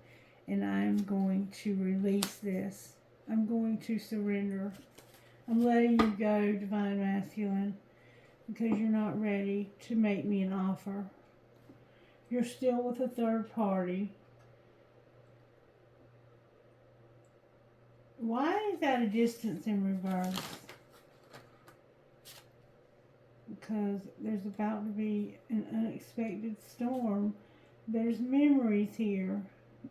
[SPEAKER 1] And I'm going to release this. I'm going to surrender. I'm letting you go, divine masculine, because you're not ready to make me an offer. You're still with a third party. Why is that a distance in reverse? Because there's about to be an unexpected storm. There's memories here.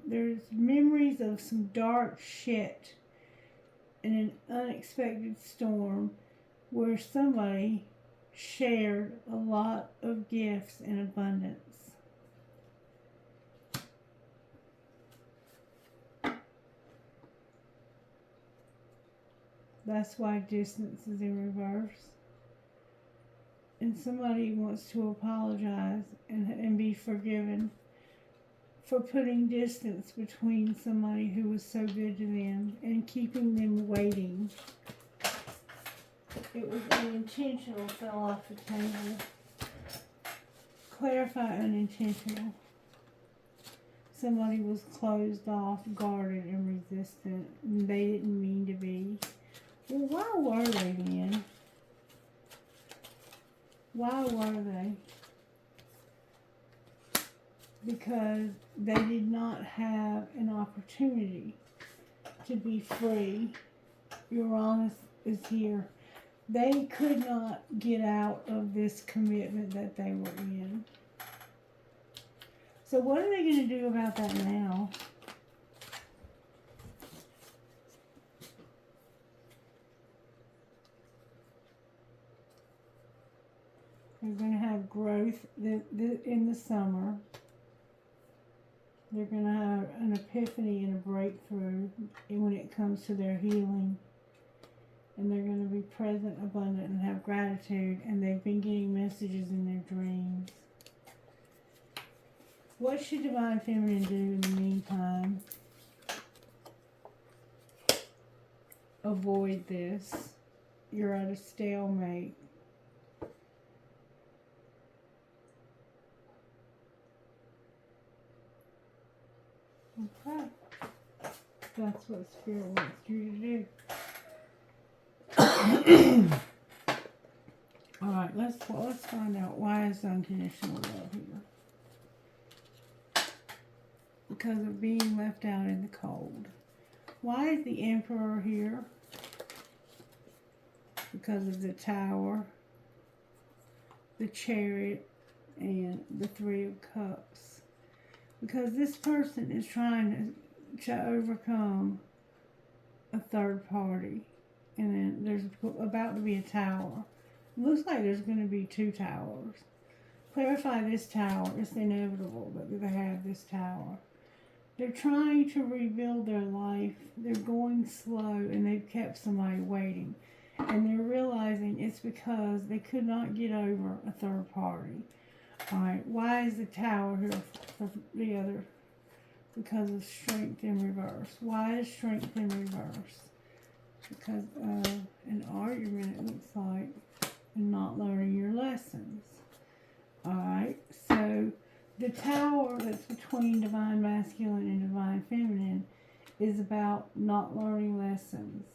[SPEAKER 1] There's memories of some dark shit in an unexpected storm where somebody shared a lot of gifts in abundance. That's why distance is in reverse. And somebody wants to apologize and be forgiven for putting distance between somebody who was so good to them and keeping them waiting. It was unintentional, fell off the table. Clarify unintentional. Somebody was closed off, guarded, and resistant, and they didn't mean to be. Well, why were they then? Why were they? Because they did not have an opportunity to be free. Uranus is here. They could not get out of this commitment that they were in. So what are they going to do about that now? They're going to have growth in the summer. They're going to have an epiphany and a breakthrough when it comes to their healing. And they're going to be present, abundant, and have gratitude. And they've been getting messages in their dreams. What should Divine Feminine do in the meantime? Avoid this. You're at a stalemate. Okay. That's what Spirit wants you to do. Alright, let's find out why is unconditional love here. Because of being left out in the cold. Why is the Emperor here? Because of the Tower, the Chariot, and the Three of Cups. Because this person is trying to overcome a third party. And then there's about to be a tower. It looks like there's going to be 2 towers. Clarify this tower. It's inevitable that they have this tower. They're trying to rebuild their life. They're going slow and they've kept somebody waiting. And they're realizing it's because they could not get over a third party. Alright, why is the tower here for the other? Because of strength in reverse. Why is strength in reverse? Because of an argument, it looks like, and not learning your lessons. Alright, so the tower that's between Divine Masculine and Divine Feminine is about not learning lessons.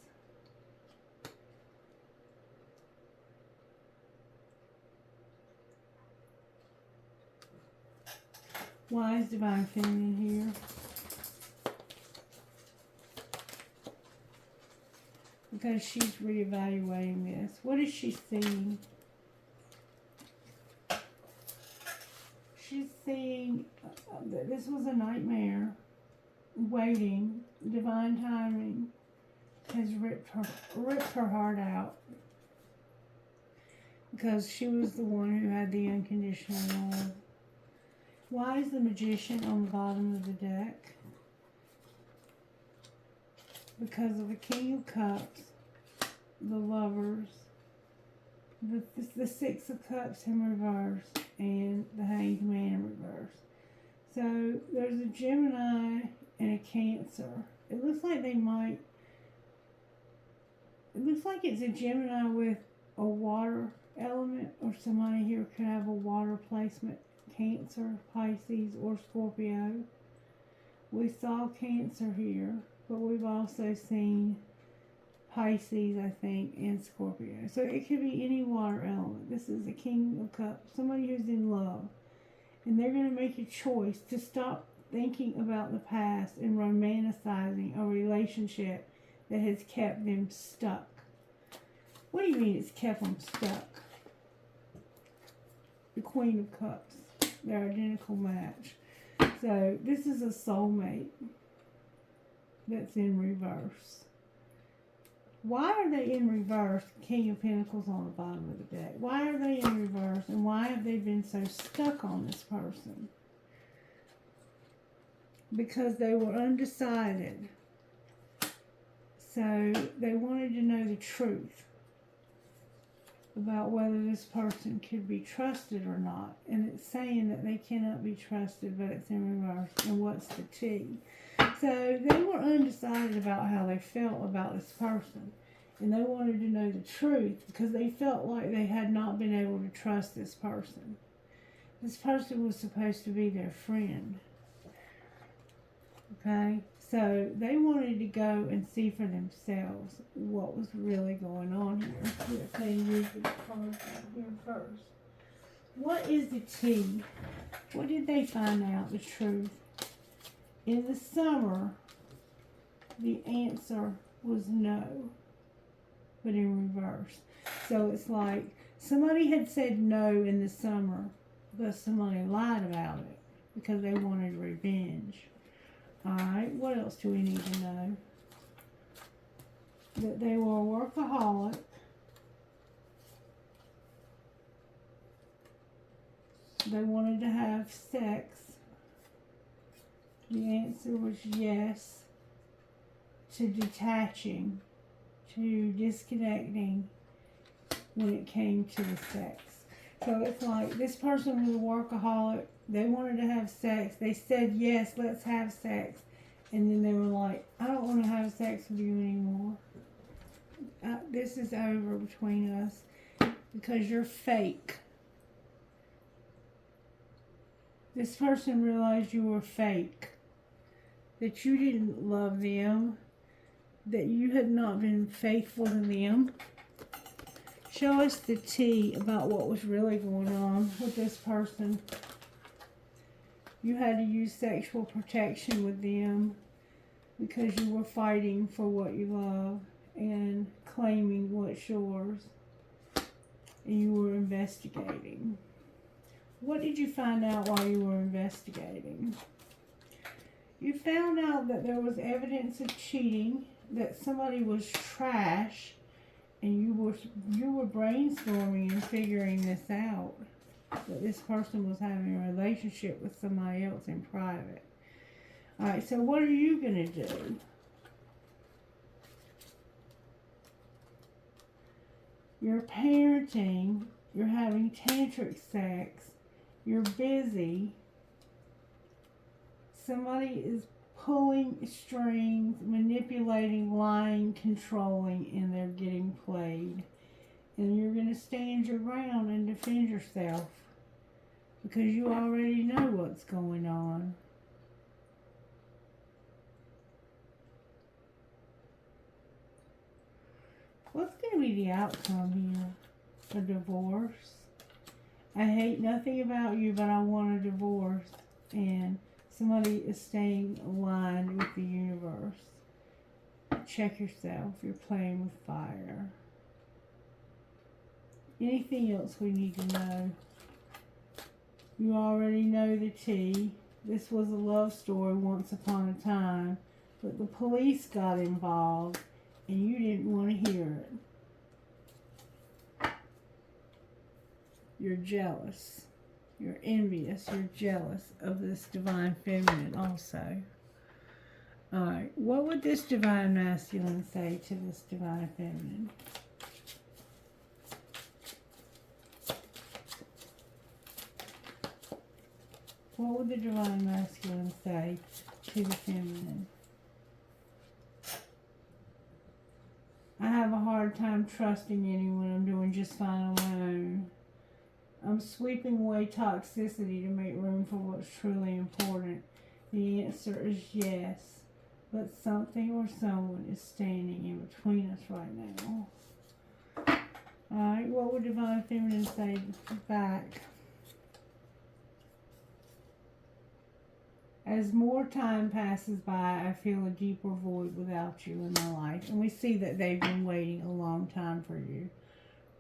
[SPEAKER 1] Why is Divine Feminine here? Because she's reevaluating this. What is she seeing? She's seeing that this was a nightmare. Waiting. Divine timing has ripped her heart out. Because she was the one who had the unconditional love. Why is the Magician on the bottom of the deck? Because of the King of Cups, the Lovers, the Six of Cups in reverse, and the Hanged Man in reverse. So there's a Gemini and a Cancer. It looks like it's a Gemini with a water element, or somebody here could have a water placement. Cancer, Pisces, or Scorpio. We saw Cancer here, but we've also seen Pisces, I think, and Scorpio. So it could be any water element. This is the King of Cups, somebody who's in love. And they're going to make a choice to stop thinking about the past and romanticizing a relationship that has kept them stuck. What do you mean it's kept them stuck? The Queen of Cups. They're identical match. So this is a soulmate that's in reverse. Why are they in reverse? King of Pentacles on the bottom of the deck. Why are they in reverse, and why have they been so stuck on this person? Because they were undecided. So they wanted to know the truth about whether this person could be trusted or not. And it's saying that they cannot be trusted, but it's in reverse. And what's the T? So they were undecided about how they felt about this person. And they wanted to know the truth because they felt like they had not been able to trust this person. This person was supposed to be their friend. Okay? So they wanted to go and see for themselves what was really going on here. They used the card here first. What is the tea? What did they find out? The truth. In the summer, the answer was no, but in reverse. So it's like somebody had said no in the summer, but somebody lied about it because they wanted revenge. Alright, what else do we need to know? That they were a workaholic. They wanted to have sex. The answer was yes to detaching, to disconnecting when it came to the sex. So it's like this person was a workaholic. They wanted to have sex. They said, yes, let's have sex. And then they were like, I don't want to have sex with you anymore. This is over between us because you're fake. This person realized you were fake. That you didn't love them. That you had not been faithful to them. Show us the tea about what was really going on with this person. You had to use sexual protection with them because you were fighting for what you love and claiming what's yours. And you were investigating. What did you find out while you were investigating? You found out that there was evidence of cheating, that somebody was trash, and you were brainstorming and figuring this out. That this person was having a relationship with somebody else in private. Alright, so what are you going to do? You're parenting, you're having tantric sex, you're busy. Somebody is pulling strings, manipulating, lying, controlling, and they're getting played. And you're going to stand your ground and defend yourself because you already know what's going on. What's going to be the outcome here? A divorce? I hate nothing about you, but I want a divorce. And somebody is staying aligned with the universe. Check yourself. You're playing with fire. Anything else we need to know? You already know the tea. This was a love story once upon a time, but the police got involved and you didn't want to hear it. You're jealous. You're envious. You're jealous of this divine feminine also. Alright, what would this divine masculine say to this divine feminine? What would the divine masculine say to the feminine? I have a hard time trusting anyone. I'm doing just fine alone. I'm sweeping away toxicity to make room for what's truly important. The answer is yes, but something or someone is standing in between us right now. Alright, what would divine feminine say back? As more time passes by, I feel a deeper void without you in my life. And we see that they've been waiting a long time for you.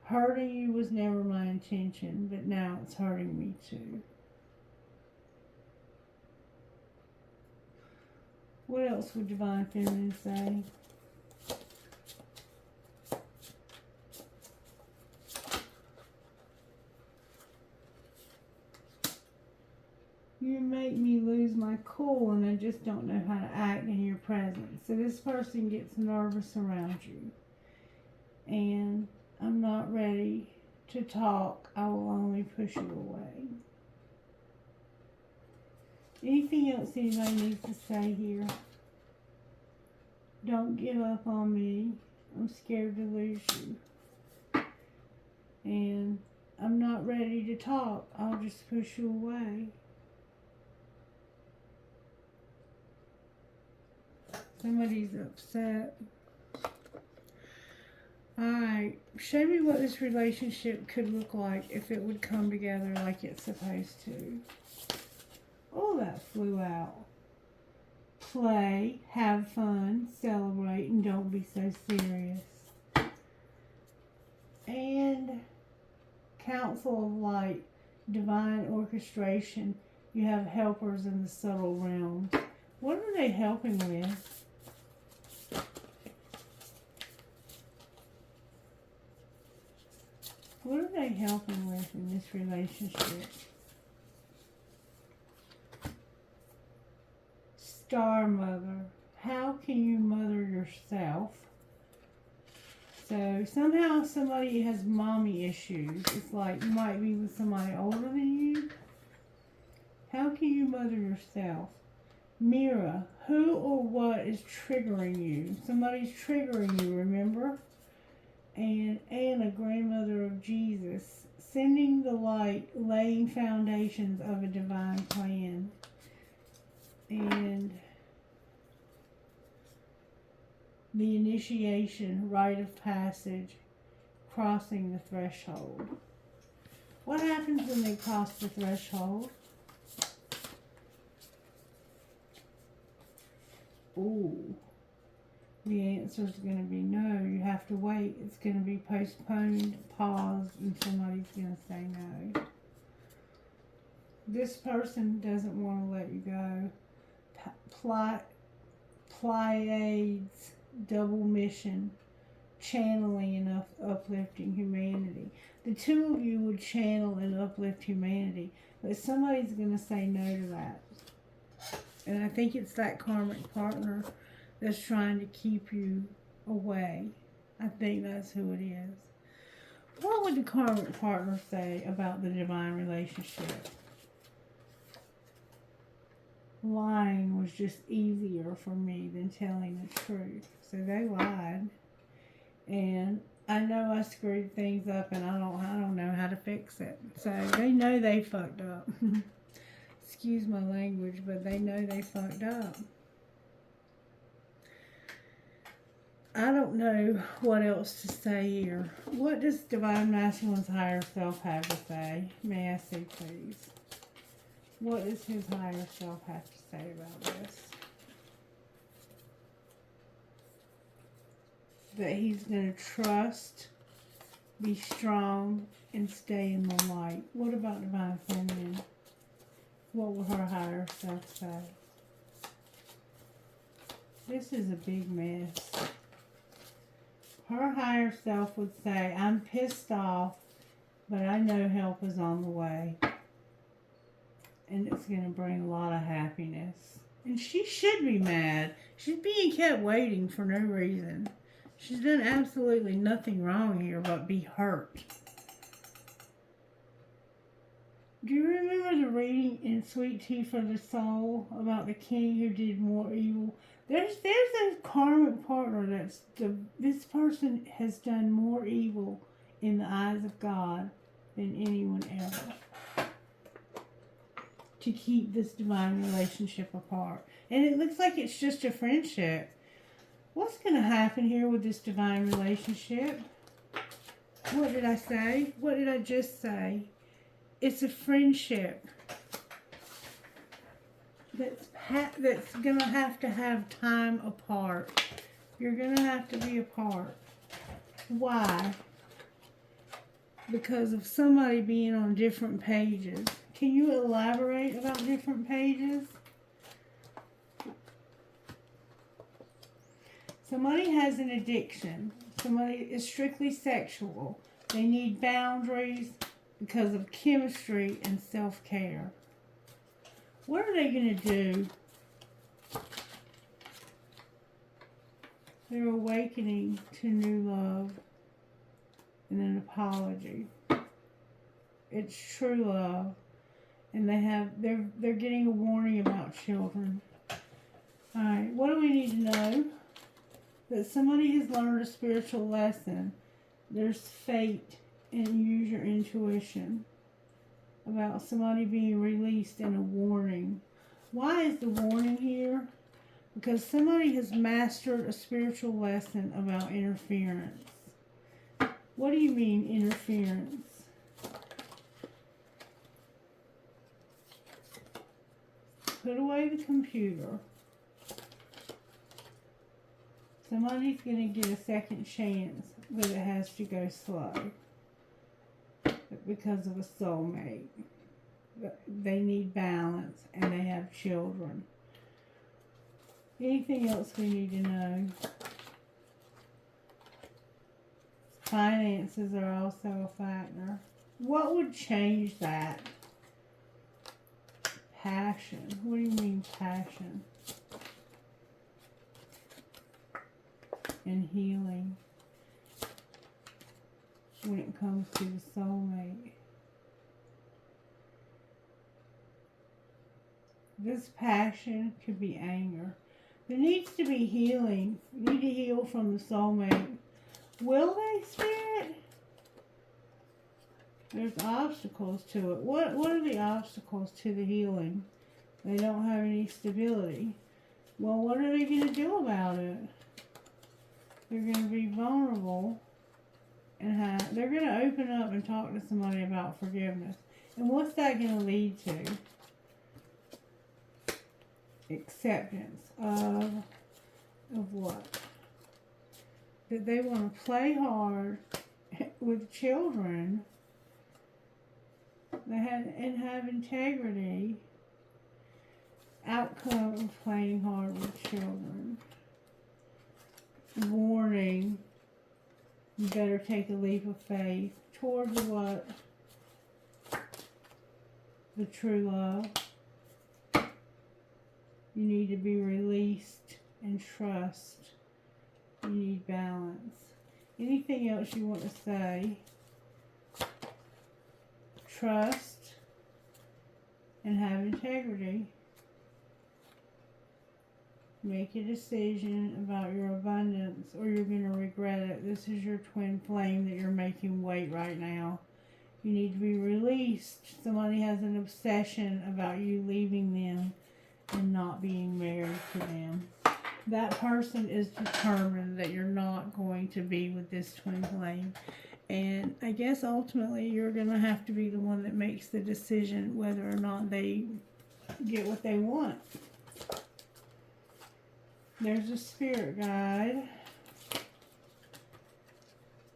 [SPEAKER 1] Hurting you was never my intention, but now it's hurting me too. What else would divine feminine say? You make me lose my cool and I just don't know how to act in your presence. So this person gets nervous around you. And I'm not ready to talk. I will only push you away. Anything else anybody needs to say here? Don't give up on me. I'm scared to lose you. And I'm not ready to talk. I'll just push you away. Somebody's upset. Alright. Alright, show me what this relationship could look like if it would come together like it's supposed to. Oh, that flew out. Play, have fun, celebrate, and don't be so serious. And Council of Light, divine orchestration. You have helpers in the subtle realms. What are they helping with? What are they helping with in this relationship? Star Mother. How can you mother yourself? So somehow somebody has mommy issues. It's like you might be with somebody older than you. How can you mother yourself? Mira. Who or what is triggering you? Somebody's triggering you, remember? And Anna, grandmother of Jesus, sending the light, laying foundations of a divine plan. And the initiation, rite of passage, crossing the threshold. What happens when they cross the threshold? Ooh. The answer is going to be no. You have to wait. It's going to be postponed, paused, and somebody's going to say no. This person doesn't want to let you go. Pleiades, double mission, channeling and uplifting humanity. The two of you would channel and uplift humanity, but somebody's going to say no to that. And I think it's that karmic partner that's trying to keep you away. I think that's who it is. What would the karmic partner say about the divine relationship? Lying was just easier for me than telling the truth. So they lied. And I know I screwed things up and I don't know how to fix it. So they know they fucked up. Excuse my language, but they know they fucked up. I don't know what else to say here. What does Divine Masculine's higher self have to say? May I see, please? What does his higher self have to say about this? That he's going to trust, be strong, and stay in the light. What about Divine Feminine? What will her higher self say? This is a big mess. Her higher self would say, I'm pissed off, but I know help is on the way. And it's going to bring a lot of happiness. And she should be mad. She's being kept waiting for no reason. She's done absolutely nothing wrong here but be hurt. Do you remember the reading in Sweet Tea for the Soul about the king who did more evil? There's a karmic partner this person has done more evil in the eyes of God than anyone else to keep this divine relationship apart. And it looks like it's just a friendship. What's going to happen here with this divine relationship? What did I say? What did I just say? It's a friendship that's going to have time apart. You're going to have to be apart. Why? Because of somebody being on different pages. Can you elaborate about different pages? Somebody has an addiction. Somebody is strictly sexual. They need boundaries because of chemistry and self-care. What are they going to do? They're awakening to new love and an apology. It's true love. And they're getting a warning about children. Alright, what do we need to know? That somebody has learned a spiritual lesson. There's fate, and use your intuition. About somebody being released and a warning. Why is the warning here? Because somebody has mastered a spiritual lesson about interference. What do you mean interference? Put away the computer. Somebody's going to get a second chance, but it has to go slow because of a soulmate. They need balance and they have children. Anything else we need to know? Finances are also a factor. What would change that? Passion. What do you mean passion? And healing. When it comes to the soulmate. This passion could be anger. There needs to be healing. You need to heal from the soulmate. Will they, Spirit? There's obstacles to it. What are the obstacles to the healing? They don't have any stability. Well, what are they going to do about it? They're going to be vulnerable and they're going to open up and talk to somebody about forgiveness. And what's that going to lead to? Acceptance of what? That they want to play hard with children and have integrity. Outcome of playing hard with children. Warning, you better take a leap of faith towards what? The true love. You need to be released and trust. You need balance. Anything else you want to say? Trust and have integrity. Make a decision about your abundance or you're going to regret it. This is your twin flame that you're making weight right now. You need to be released. Somebody has an obsession about you leaving them and not being married to them. That person is determined that you're not going to be with this twin flame. And I guess ultimately you're going to have to be the one that makes the decision whether or not they get what they want. There's a spirit guide.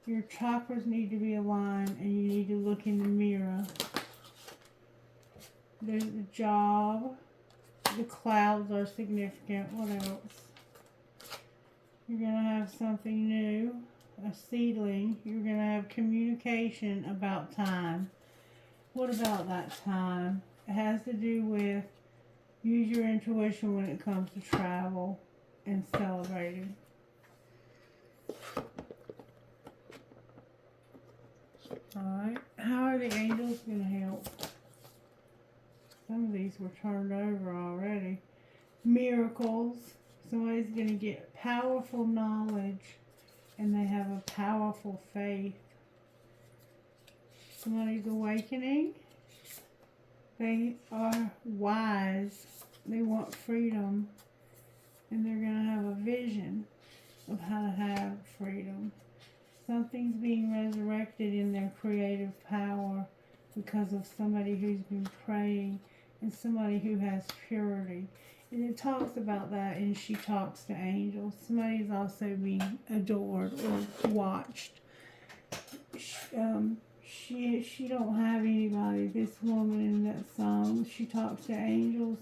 [SPEAKER 1] Your chakras need to be aligned and you need to look in the mirror. There's the job. The clouds are significant. What else? You're going to have something new. A seedling. You're going to have communication about time. What about that time? It has to do with use your intuition when it comes to travel and celebrating. Alright. How are the angels going to help? Some of these were turned over already. Miracles. Somebody's going to get powerful knowledge and they have a powerful faith. Somebody's awakening. They are wise. They want freedom. And they're going to have a vision of how to have freedom. Something's being resurrected in their creative power because of somebody who's been praying and somebody who has purity. And it talks about that and She Talks to Angels. Somebody's also being adored or watched. She don't have anybody. This woman in that song, She Talks to Angels.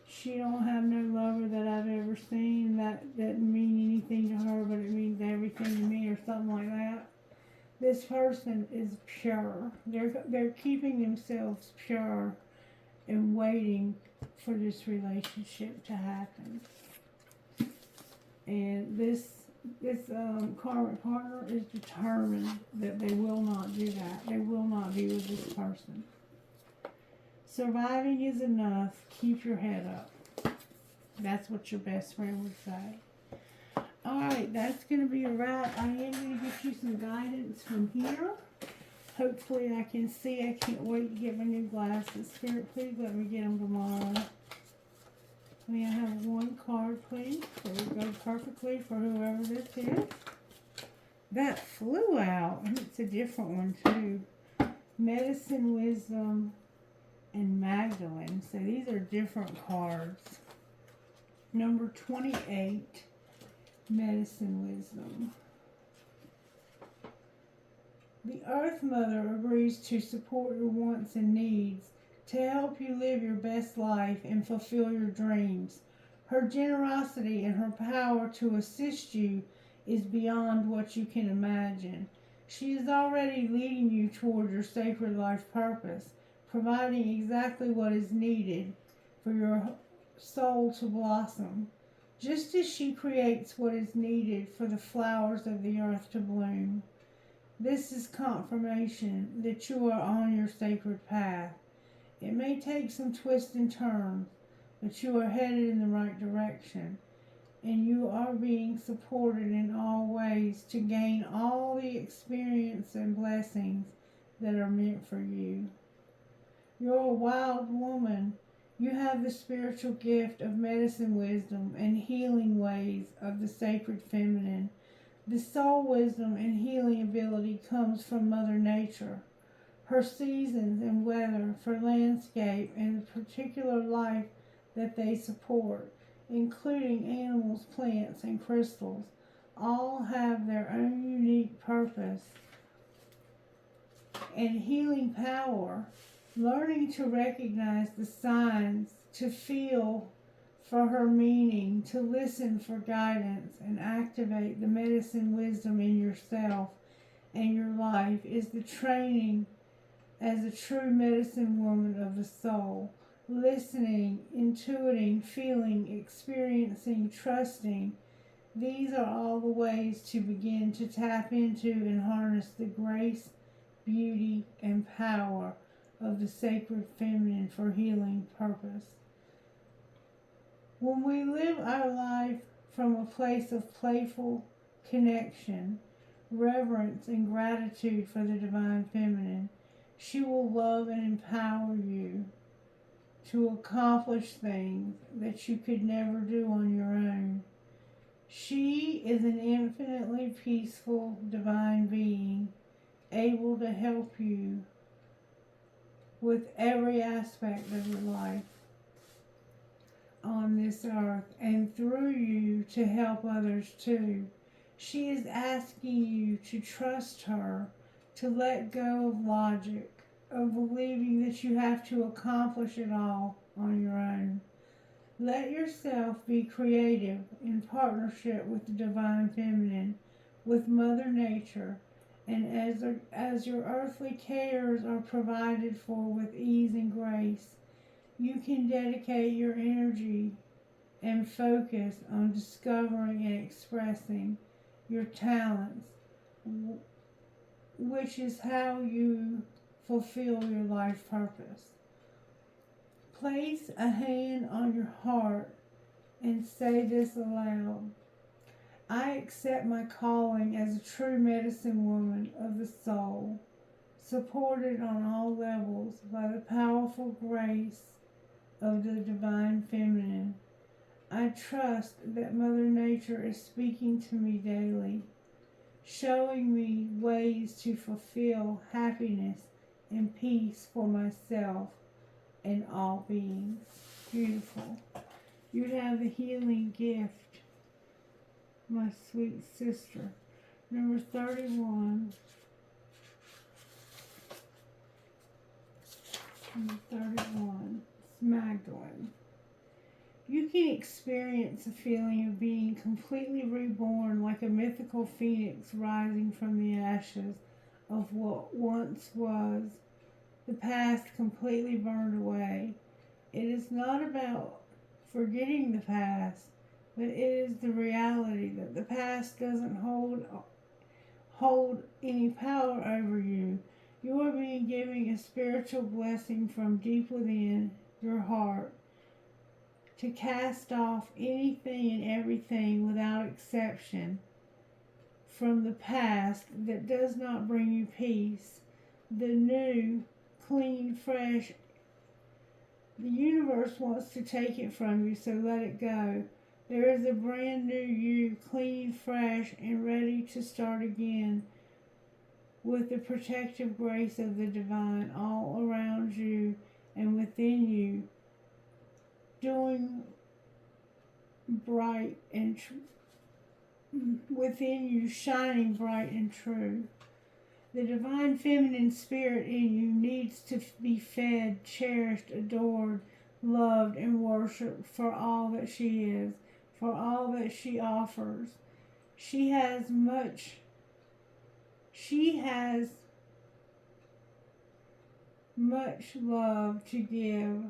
[SPEAKER 1] She don't have no lover that I've ever seen. That doesn't mean anything to her, but it means everything to me or something like that. This person is pure. They're keeping themselves pure and waiting for this relationship to happen. And this karmic partner is determined that they will not do that. They will not be with this person. Surviving is enough. Keep your head up. That's what your best friend would say. Alright, that's going to be a wrap. I am going to get you some guidance from here. Hopefully I can see. I can't wait to get my new glasses. Spirit, please let me get them tomorrow. May I have one card, please? That would go perfectly for whoever this is. that flew out, and it's a different one too. Medicine, Wisdom, and Magdalene. So these are different cards. Number 28, Medicine, Wisdom. The Earth Mother agrees to support your wants and needs, to help you live your best life and fulfill your dreams. Her generosity and her power to assist you is beyond what you can imagine. She is already leading you toward your sacred life purpose, providing exactly what is needed for your soul to blossom, just as she creates what is needed for the flowers of the earth to bloom. This is confirmation that you are on your sacred path. It may take some twists and turns, but you are headed in the right direction, and you are being supported in all ways to gain all the experience and blessings that are meant for you. You're a wild woman. You have the spiritual gift of medicine, wisdom, and healing ways of the sacred feminine. The soul wisdom and healing ability comes from Mother Nature. Her seasons and weather for landscape and the particular life that they support, including animals, plants, and crystals, all have their own unique purpose and healing power. Learning to recognize the signs, to feel for her meaning, to listen for guidance, and activate the medicine wisdom in yourself and your life is the training as a true medicine woman of the soul. Listening, intuiting, feeling, experiencing, trusting. These are all the ways to begin to tap into and harness the grace, beauty, and power of the sacred feminine for healing purpose. When we live our life from a place of playful connection, reverence, and gratitude for the divine feminine, she will love and empower you to accomplish things that you could never do on your own. She is an infinitely peaceful divine being, able to help you with every aspect of your life on this earth and through you to help others too. She is asking you to trust her, to let go of logic, of believing that you have to accomplish it all on your own. Let yourself be creative in partnership with the divine feminine, with Mother Nature, and as your earthly cares are provided for with ease and grace, you can dedicate your energy and focus on discovering and expressing your talents, which is how you fulfill your life purpose. Place a hand on your heart and say this aloud. I accept my calling as a true medicine woman of the soul, supported on all levels by the powerful grace of the divine feminine. I trust that Mother Nature is speaking to me daily, showing me ways to fulfill happiness and peace for myself and all beings. Beautiful. You have the healing gift, my sweet sister. Number 31. Number 31. It's Magdalene. You can experience a feeling of being completely reborn like a mythical phoenix rising from the ashes of what once was. The past completely burned away. It is not about forgetting the past, but it is the reality that the past doesn't hold any power over you. You are being given a spiritual blessing from deep within your heart to cast off anything and everything without exception from the past that does not bring you peace. The new, clean, fresh, the universe wants to take it from you, so let it go. There is a brand new you, clean, fresh, and ready to start again with the protective grace of the divine all around you and within you, doing bright and within you, shining bright and true. The divine feminine spirit in you needs to be fed, cherished, adored, loved, and worshipped for all that she is, for all that she offers. She has much love to give,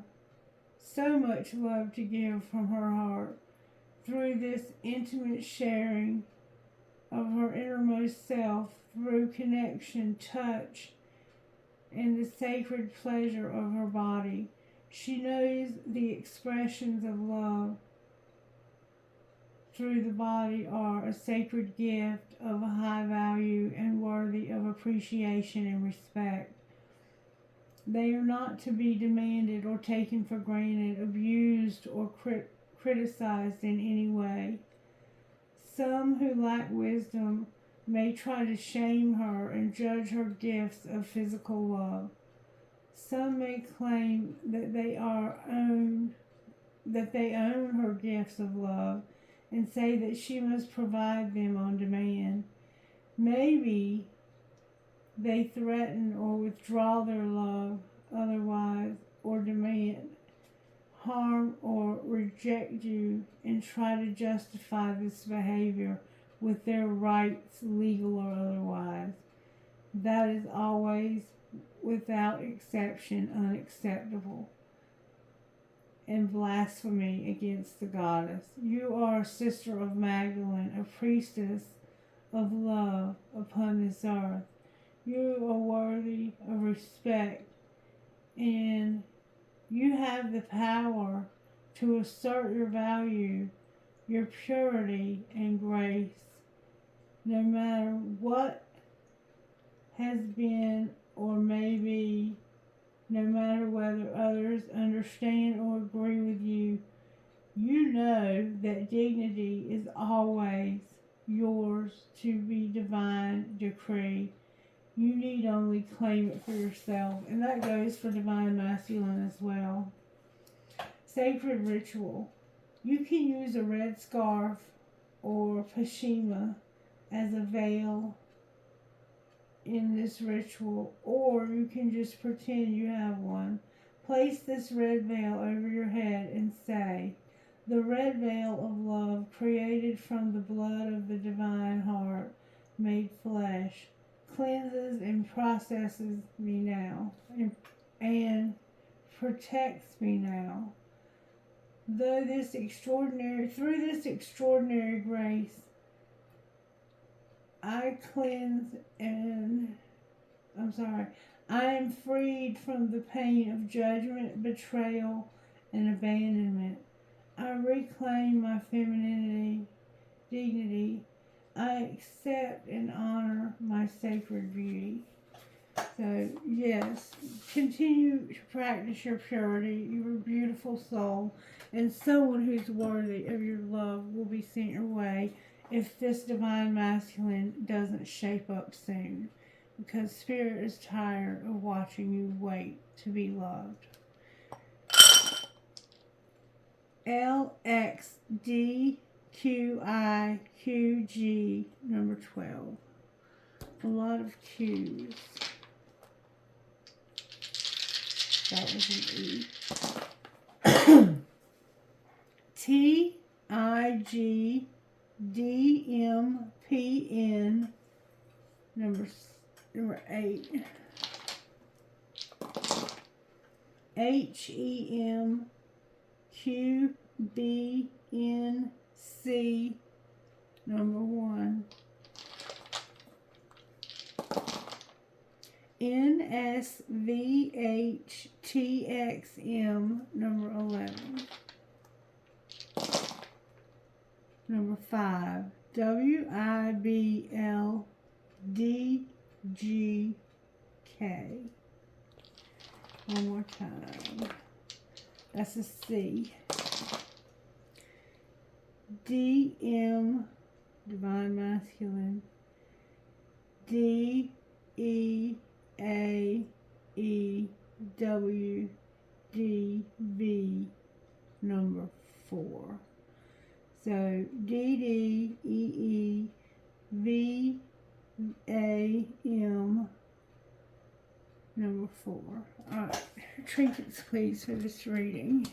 [SPEAKER 1] so much love to give from her heart through this intimate sharing of her innermost self, through connection, touch, and the sacred pleasure of her body. She knows the expressions of love through the body are a sacred gift of a high value and worthy of appreciation and respect. They are not to be demanded or taken for granted, abused or criticized in any way. Some who lack wisdom may try to shame her and judge her gifts of physical love. Some may claim that they own her gifts of love and say that she must provide them on demand. Maybe they threaten or withdraw their love otherwise, or demand, harm, or reject you and try to justify this behavior with their rights, legal or otherwise. That is always, without exception, unacceptable and blasphemy against the goddess. You are a sister of Magdalene, a priestess of love upon this earth. You are worthy of respect, and you have the power to assert your value, your purity, and grace, no matter what has been or may be, no matter whether others understand or agree with you. You know that dignity is always yours to be divine decree. You need only claim it for yourself. And that goes for divine masculine as well. Sacred ritual. You can use a red scarf or pashima as a veil in this ritual, or you can just pretend you have one. Place this red veil over your head and say, "The red veil of love created from the blood of the divine heart made flesh cleanses and processes me now and protects me now. Through this extraordinary grace, I am freed from the pain of judgment, betrayal, and abandonment. I reclaim my femininity, dignity. I accept and honor my sacred beauty." So, yes, continue to practice your purity. You're a beautiful soul, and someone who's worthy of your love will be sent your way if this divine masculine doesn't shape up soon, because Spirit is tired of watching you wait to be loved. LXDQIQG number 12. A lot of Q's. That was an E. TIGDMPN number 8. HEMQBNC number 1. NSVHTXM number 11. Number 5. WIBLDGK. One more time. That's a C. DM, Divine Masculine, DEAEWDV number 4. So DDEEVAM number 4. Alright, trinkets please for this reading.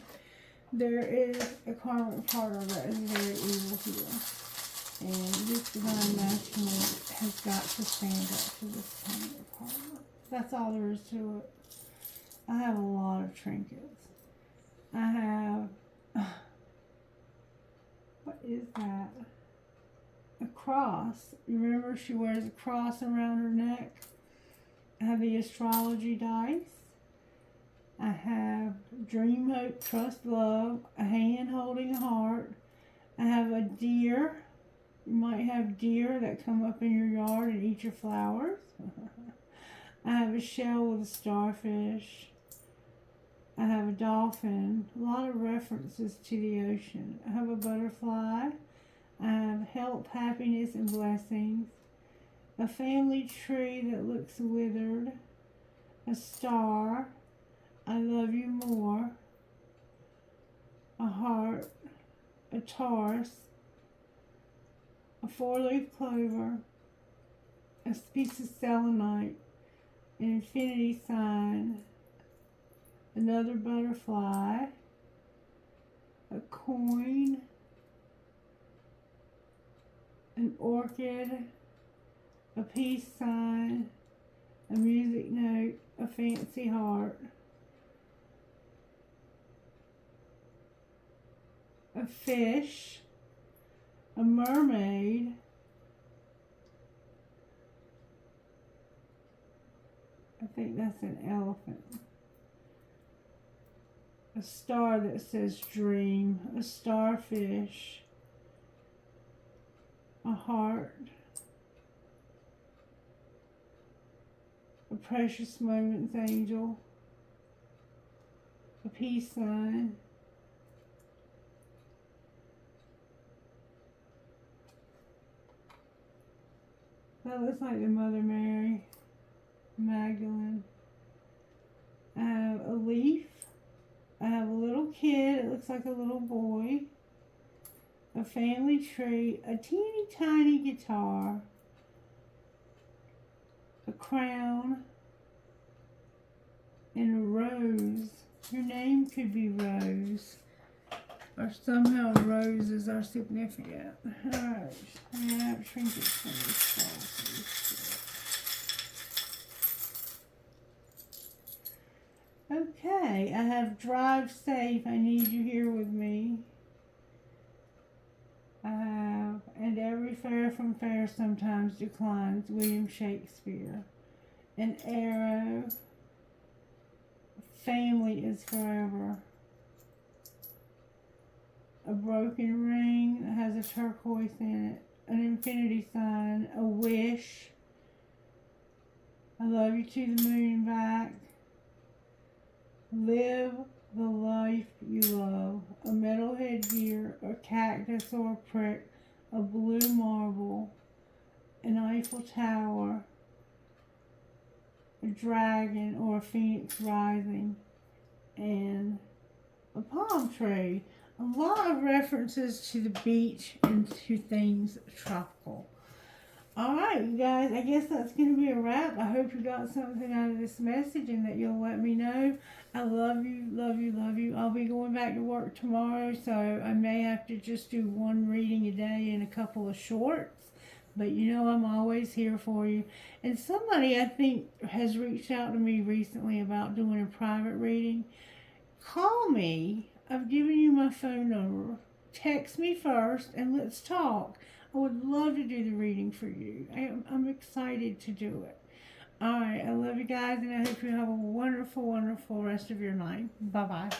[SPEAKER 1] There is a karmic partner that is very evil here. And this divine masculine has got to stand up to this karmic partner. That's all there is to it. I have a lot of trinkets. I have, what is that? A cross. You remember she wears a cross around her neck? I have the astrology dice. I have dream, hope, trust, love, a hand holding a heart. I have a deer. You might have deer that come up in your yard and eat your flowers. I have a shell with a starfish. I have a dolphin. A lot of references to the ocean. I have a butterfly. I have health, happiness, and blessings. A family tree that looks withered. A star. I love you more. A heart. A Taurus. A 4-leaf clover. A piece of selenite. An infinity sign. Another butterfly. A coin. An orchid. A peace sign. A music note. A fancy heart. A fish. A mermaid. I think that's an elephant. A star that says dream. A starfish. A heart. A precious moments angel. A peace sign. That looks like the Mother Mary Magdalene. I have a leaf. I have a little kid. It looks like a little boy. A family tree. A teeny tiny guitar. A crown. And a rose. Your name could be Rose. Or somehow roses are significant. Alright, I'm going to have trinkets from this ball. Okay, I have drive safe. I need you here with me. I have, and every fare from fair sometimes declines. William Shakespeare. An arrow. Family is forever. A broken ring that has a turquoise in it. An infinity sign. A wish. I love you to the moon and back. Live the life you love. A metal headgear. A cactus or a prick. A blue marble. An Eiffel Tower. A dragon or a phoenix rising. And a palm tree. A lot of references to the beach and to things tropical. Alright, you guys, I guess that's going to be a wrap. I hope you got something out of this message and that you'll let me know. I love you, love you, love you. I'll be going back to work tomorrow, so I may have to just do one reading a day and a couple of shorts. But you know I'm always here for you. And somebody, I think, has reached out to me recently about doing a private reading. Call me. I've given you my phone number. Text me first and let's talk. I would love to do the reading for you. I'm excited to do it. Alright, I love you guys and I hope you have a wonderful, wonderful rest of your night. Bye-bye.